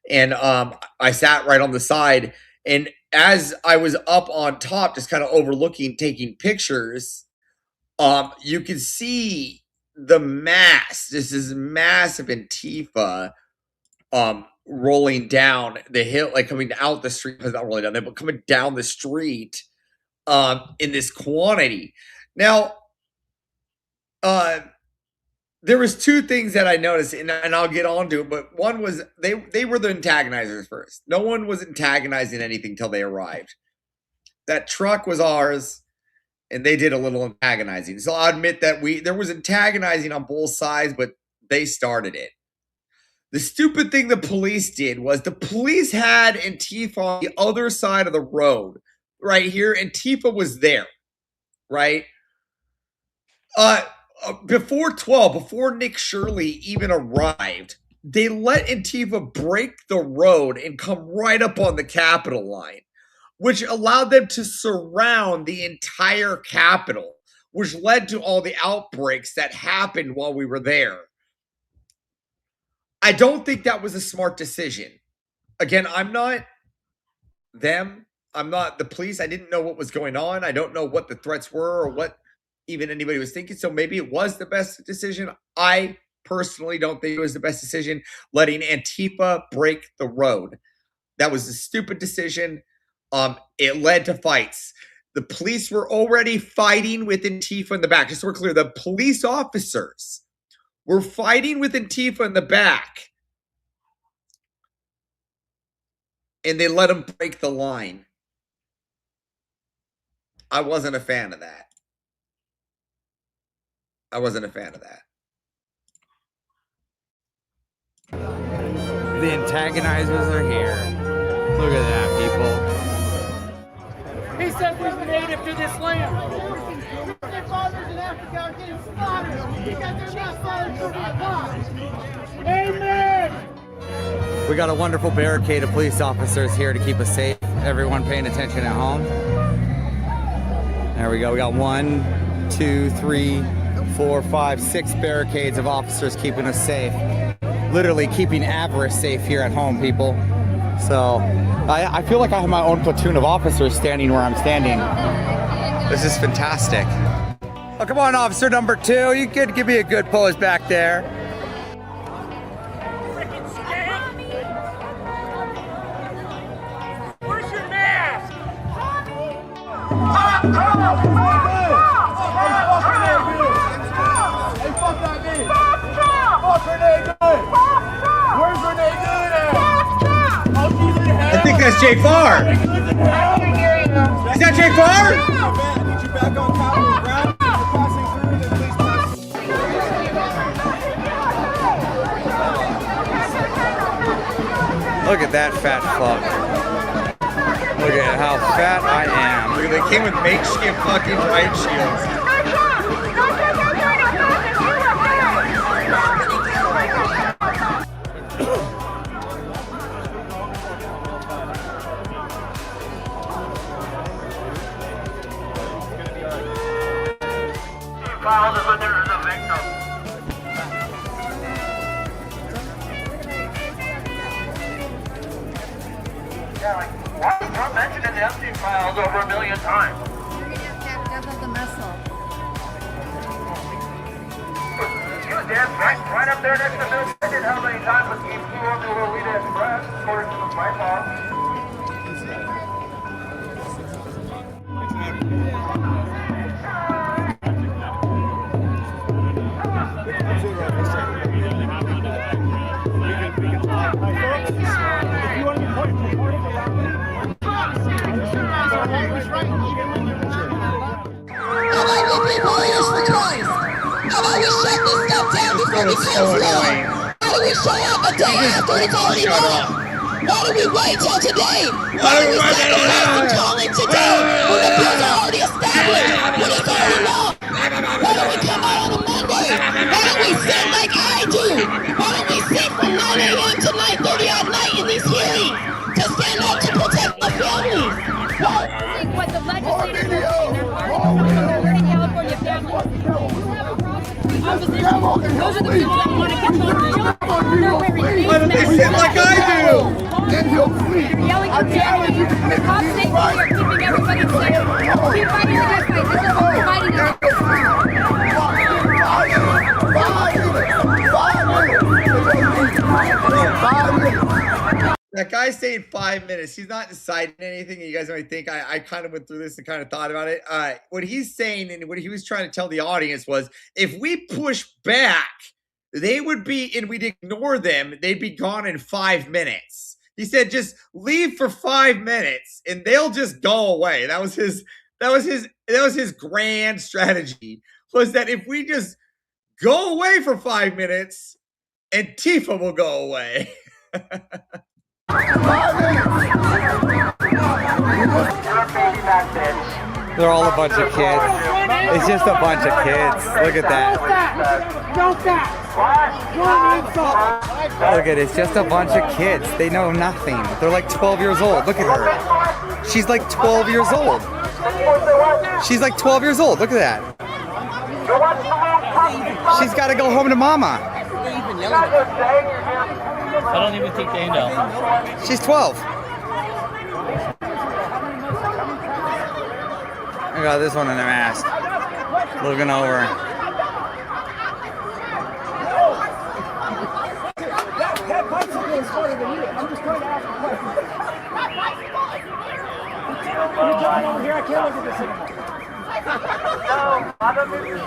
And I sat right on the side, and as I was up on top, just kind of overlooking, taking pictures, you could see the mass. This is massive Antifa rolling down the hill, like coming out the street, not rolling down there, but coming down the street in this quantity. Now, there was two things that I noticed, and I'll get on to it, but one was they were the antagonizers first. No one was antagonizing anything till they arrived. That truck was ours, and they did a little antagonizing. So I'll admit that there was antagonizing on both sides, but they started it. The stupid thing the police did was the police had Antifa on the other side of the road. Right here, Antifa was there, right? Before 12, before Nick Shirley even arrived, they let Antifa break the road and come right up on the Capitol line, which allowed them to surround the entire Capitol, which led to all the outbreaks that happened while we were there. I don't think that was a smart decision. Again, I'm not them. I'm not the police. I didn't know what was going on. I don't know what the threats were or what even anybody was thinking. So maybe it was the best decision. I personally don't think it was the best decision, letting Antifa break the road. That was a stupid decision. It led to fights. The police were already fighting with Antifa in the back. Just so we're clear, the police officers were fighting with Antifa in the back. And they let them break the line. I wasn't a fan of that. I wasn't a fan of that. The antagonizers are here. Look at that, people. He says he's a native to this land. Their fathers in Africa are getting slaughtered because they're not fathers to Vietnam. Amen! We got a wonderful barricade of police officers here to keep us safe. Everyone paying attention at home. There we go. We got 1, 2, 3, 4, 5, 6 barricades of officers keeping us safe. literally keeping Avarice safe here at home, people. So I feel like I have my own platoon of officers standing where I'm standing. This is fantastic. Oh, come on, officer number 2. You could give me a good pose back there. Where's your mask? I think that's Jay Farr. Is that Jay Farr? Look at that fat fuck. Look at how fat I am. Look, they came with makeshift fucking riot shields. Yeah, like, why is Trump mentioning the Epstein files over 1 million times? He was dead right up there next to Bill Clinton. How many times was he flew on the Lolita Express, according to the flight log? Why do we wait till today? Why do we wait till today? When the bills are already established, when it's already law? Why don't we come out on a Monday? Why don't we sit like I do? Why don't we sit from 9 a.m. to 9:30 at night in these hearings to stand up to protect the families? What the legislators are saying, they're hurting California families. Officers, those are the people that want to get those children. They're wearing Why don't they sit like I do? Then you'll flee. You're yelling at them. The cops say we are keeping everybody safe. Keep fighting the good fight. This is what we're fighting That guy's saying 5 minutes. He's not deciding anything. You guys might think I kind of went through this and kind of thought about it. What he's saying and what he was trying to tell the audience was, if we push back, they would be, and we'd ignore them, they'd be gone in 5 minutes. He said, just leave for 5 minutes and they'll just go away. That was his grand strategy, was that if we just go away for 5 minutes, Antifa will go away. They're all a bunch of kids. It's just a bunch of kids. Look at that. Look at it. It's just a bunch of kids. They know nothing. They're like 12 years old. Look at her. She's like 12 years old. She's like 12 years old. Look at that. She's got to go home to mama. I don't even think they know. She's 12. I got this one in a mask. Looking over. That bicycle is harder than you. I'm just trying to ask a question. You're jumping over here. I can't look at this anymore. No, other than this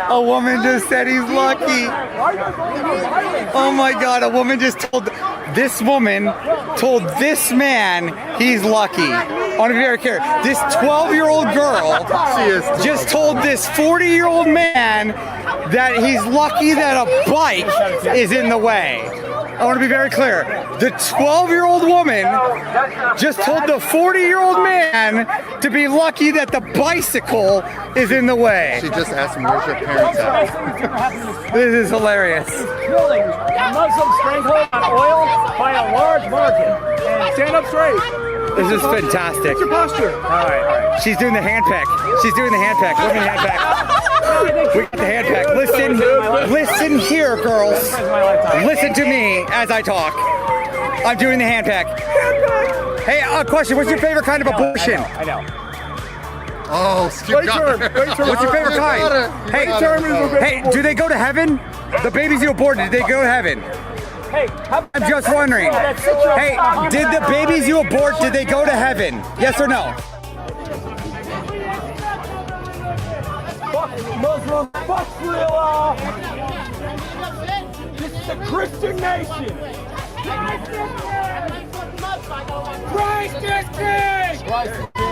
A woman just said he's lucky. Oh my God, a woman just told this man he's lucky. I want to be very clear. This 12-year-old girl just told this 40-year-old man that he's lucky that a bike is in the way. I want to be very clear. The 12-year-old woman just told the 40-year-old man to be lucky that the bicycle is in the way. She just asked him, where's your parents at? This is hilarious. Killing a Muslim stranglehold on oil by a large margin. And stand up straight. This is fantastic. What's your posture? All right. She's doing the hand peck. She's doing the hand peck. Look at the hand peck. We get the hand peck. Listen here, girls. Listen to me as I talk. I'm doing the hand peck. Hey, question. What's your favorite kind of abortion? I know. Oh, Wait term. What's your favorite kind? Hey, do they go to heaven? The babies you aborted, did they go to heaven? Hey, I'm just wondering. Hey, did the babies you abort, did they go to heaven? Yes or no? Fuck Muslims, fuck Freelah. This is a Christian nation. Christ is king! Christ is king!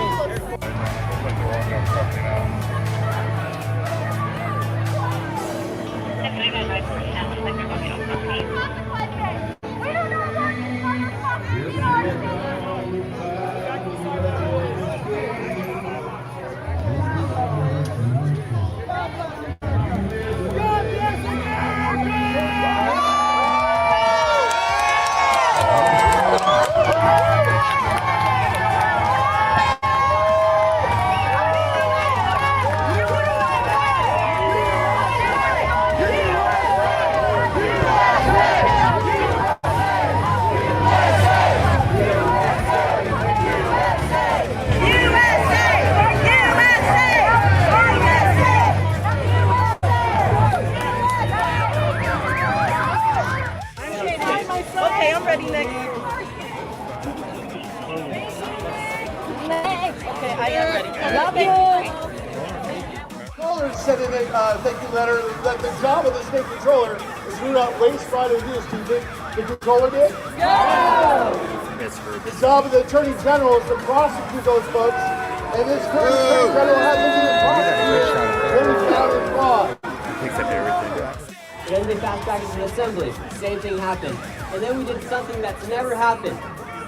Okay, I'm ready next. Okay, I am ready. Love you. Controller said in a thank you letter that the job of the state controller is root out waste, fraud, and abuse. Do you think the controller did? No! The job of the attorney general is to prosecute those folks, and this current attorney general hasn't even prosecuted any fraud and fraud. Then they passed back into the assembly. Same thing happened. And then we did something that's never happened.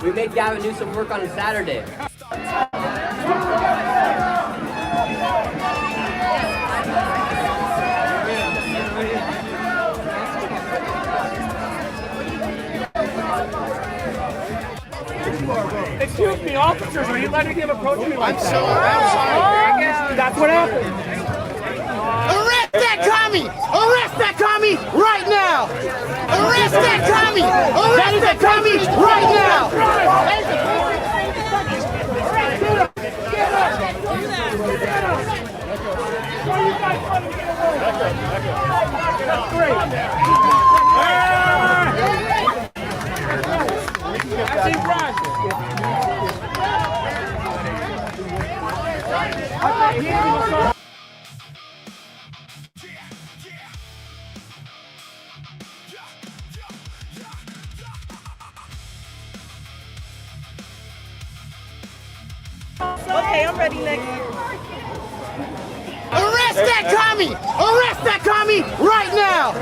We made Gavin Newsom work on a Saturday. Excuse me, officers, are you letting him approach me like that? I'm sorry. That's what happened. Arrest that commie! Arrest that commie right now! Arrest that commie! Arrest that commie right now! That's great. That's impressive. Okay, I'm ready next. Arrest that commie! Arrest that commie right now!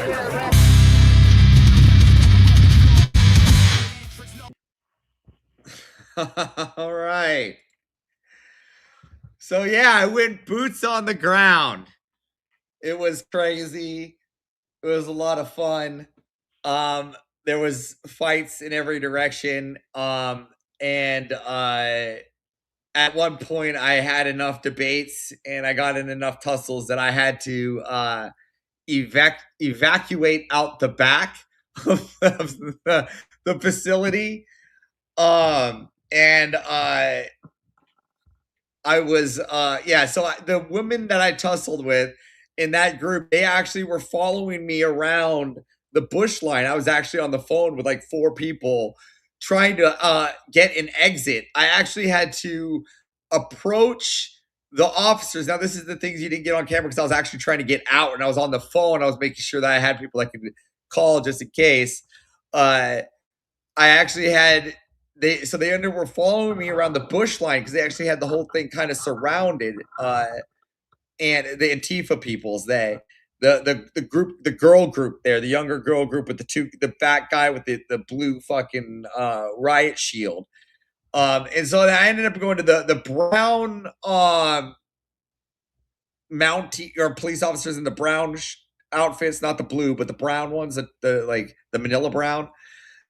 All right. So yeah, I went boots on the ground. It was crazy. It was a lot of fun. There was fights in every direction. And at one point I had enough debates and I got in enough tussles that I had to evacuate out the back of the facility. I was the women that I tussled with in that group, they actually were following me around the bush line. I was actually on the phone with like 4 people trying to get an exit. I actually had to approach the officers. Now, this is the things you didn't get on camera because I was actually trying to get out and I was on the phone. I was making sure that I had people I could call just in case. I actually had they were following me around the bush line because they actually had the whole thing kind of surrounded. And the Antifa peoples, the group, the girl group there, the younger girl group with the fat guy with the blue fucking riot shield. And so I ended up going to the brown Mountie or police officers in the brown outfits, not the blue, but the brown ones, the Manila brown.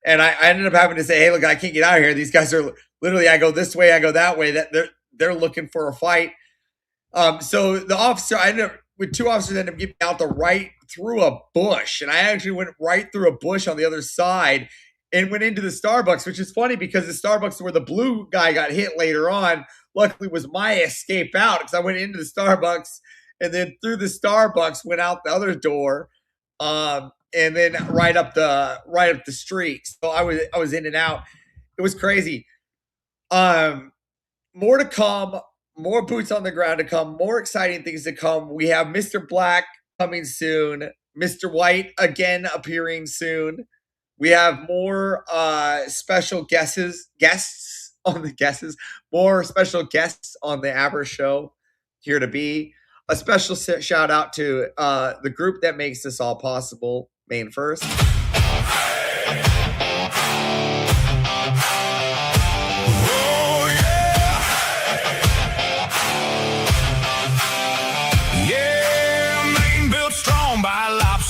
And I ended up having to say, hey, look, I can't get out of here. These guys are literally I go this way, I go that way. That they're looking for a fight. So the officer, I ended up with 2 officers ended up getting out the right through a bush, and I actually went right through a bush on the other side and went into the Starbucks, which is funny because the Starbucks where the blue guy got hit later on, luckily was my escape out because I went into the Starbucks and then through the Starbucks went out the other door, and then right up the street. So I was in and out. It was crazy. More to come. More boots on the ground to come, more exciting things to come. We have Mr. Black coming soon, Mr. White again appearing soon. We have more special guests on the more special guests on the Avarice Show here to be. A special shout out to the group that makes this all possible, Main First.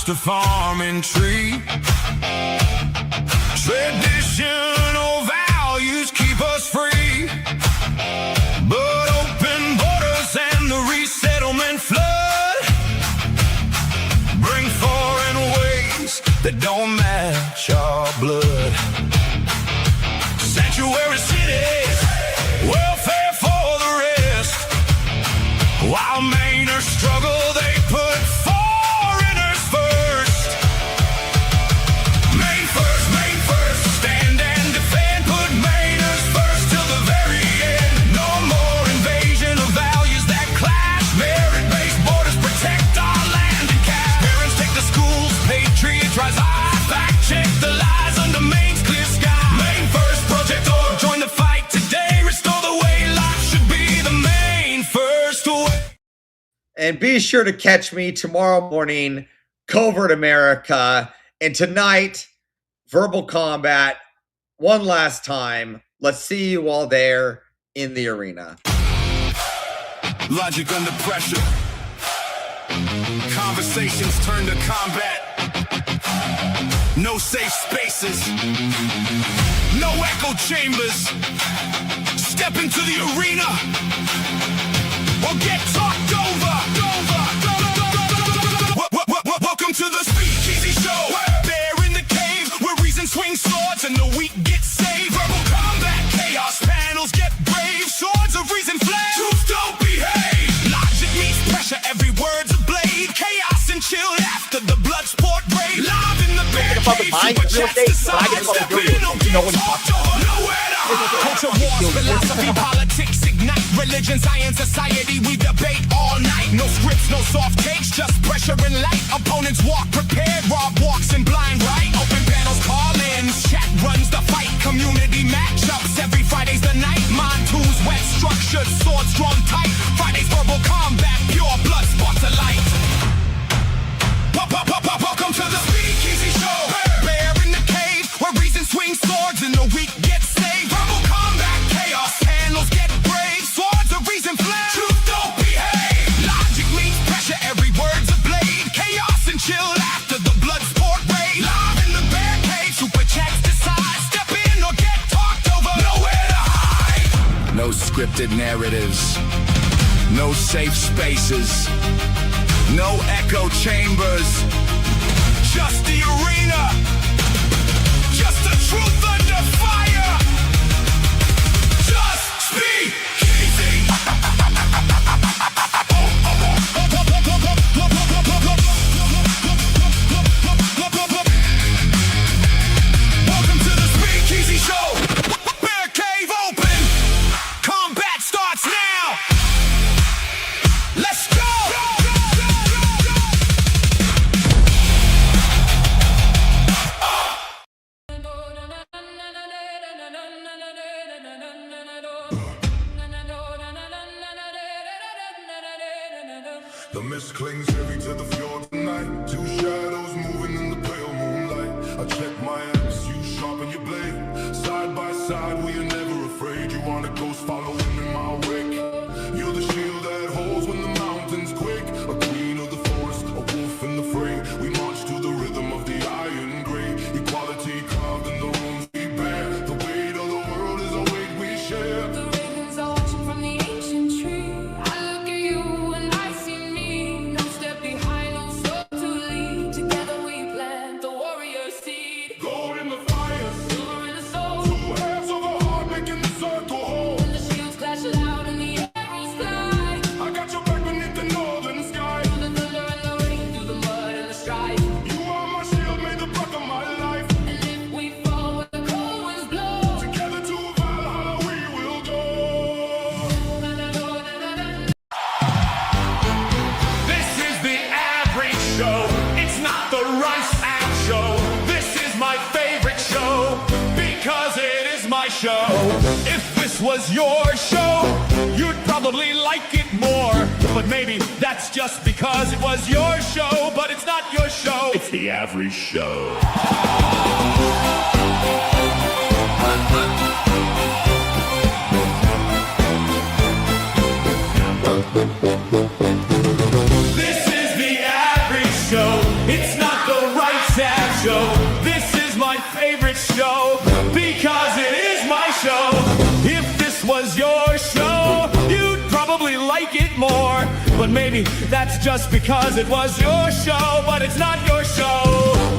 The farming tree. Traditional values keep us free, but open borders and the resettlement flood bring foreign ways that don't match our blood. Sanctuary cities, welfare for the rest, while Mainers struggle, they put and be sure to catch me tomorrow morning, Covert America. And tonight, Verbal Combat, one last time. Let's see you all there in the arena. Logic under pressure. Conversations turn to combat. No safe spaces. No echo chambers. Step into the arena or get talked over. Welcome to the Speakeasy Show. Bear in the cave where reason swings swords and the weak get saved. Verbal combat, chaos panels get brave. Swords of reason flame. Truth don't behave. Logic meets pressure, every word's a blade. Chaos and chill after the blood sport raid. Live in the bear cave, super chats decide. Step in or get talked over. Nowhere to hide. Culture wars, philosophy, politics ignite. Religion, science, society, we debate all night. No scripts, no soft takes, just pressure and light. Opponents walk prepared, Rob walks in blind right. Open panels, call-ins, chat runs the fight. Community matchups, every Friday's the night. Mind tools, wet structured, swords drawn tight. Friday's verbal combat, pure blood spots of light. Welcome to the Speakeasy Show. Bear in the cave where reason swings swords and the weak get saved. Verbal combat, chaos panels get brave. Swords of reason flame. Truth don't behave. Logic meets pressure, every word's a blade. Chaos and chill after the blood sport raid. Live in the bear cave, super chats decide. Step in or get talked over. Nowhere to hide. No scripted narratives. No safe spaces. No echo chambers. Just the arena. Just the truth under fire. Just speak easy. Welcome to the Speakeasy Show. Bear cave open. Combat starts now. Let's go. The mist clings heavy to the floor tonight. Two shadows moving in the pale moonlight. I check my axe, you sharpen your blade. Side by side, we are never afraid. You want a ghost following in my wake. You're the shield that holds when the mountains quake. A queen of the forest, a wolf in the fray. We march to the rhythm of the iron gray. Equality carved in the runes we bear. The weight of the world is a weight we share. show. If this was your show, you'd probably like it more. But maybe that's just because it was your show, but it's not your show. It's the Avarice Show. This is the Avarice Show. It's not the right Sav Show. This is my favorite show because it is my show. If this was your show, you'd probably like it more. But maybe that's just because it was your show, but it's not your show.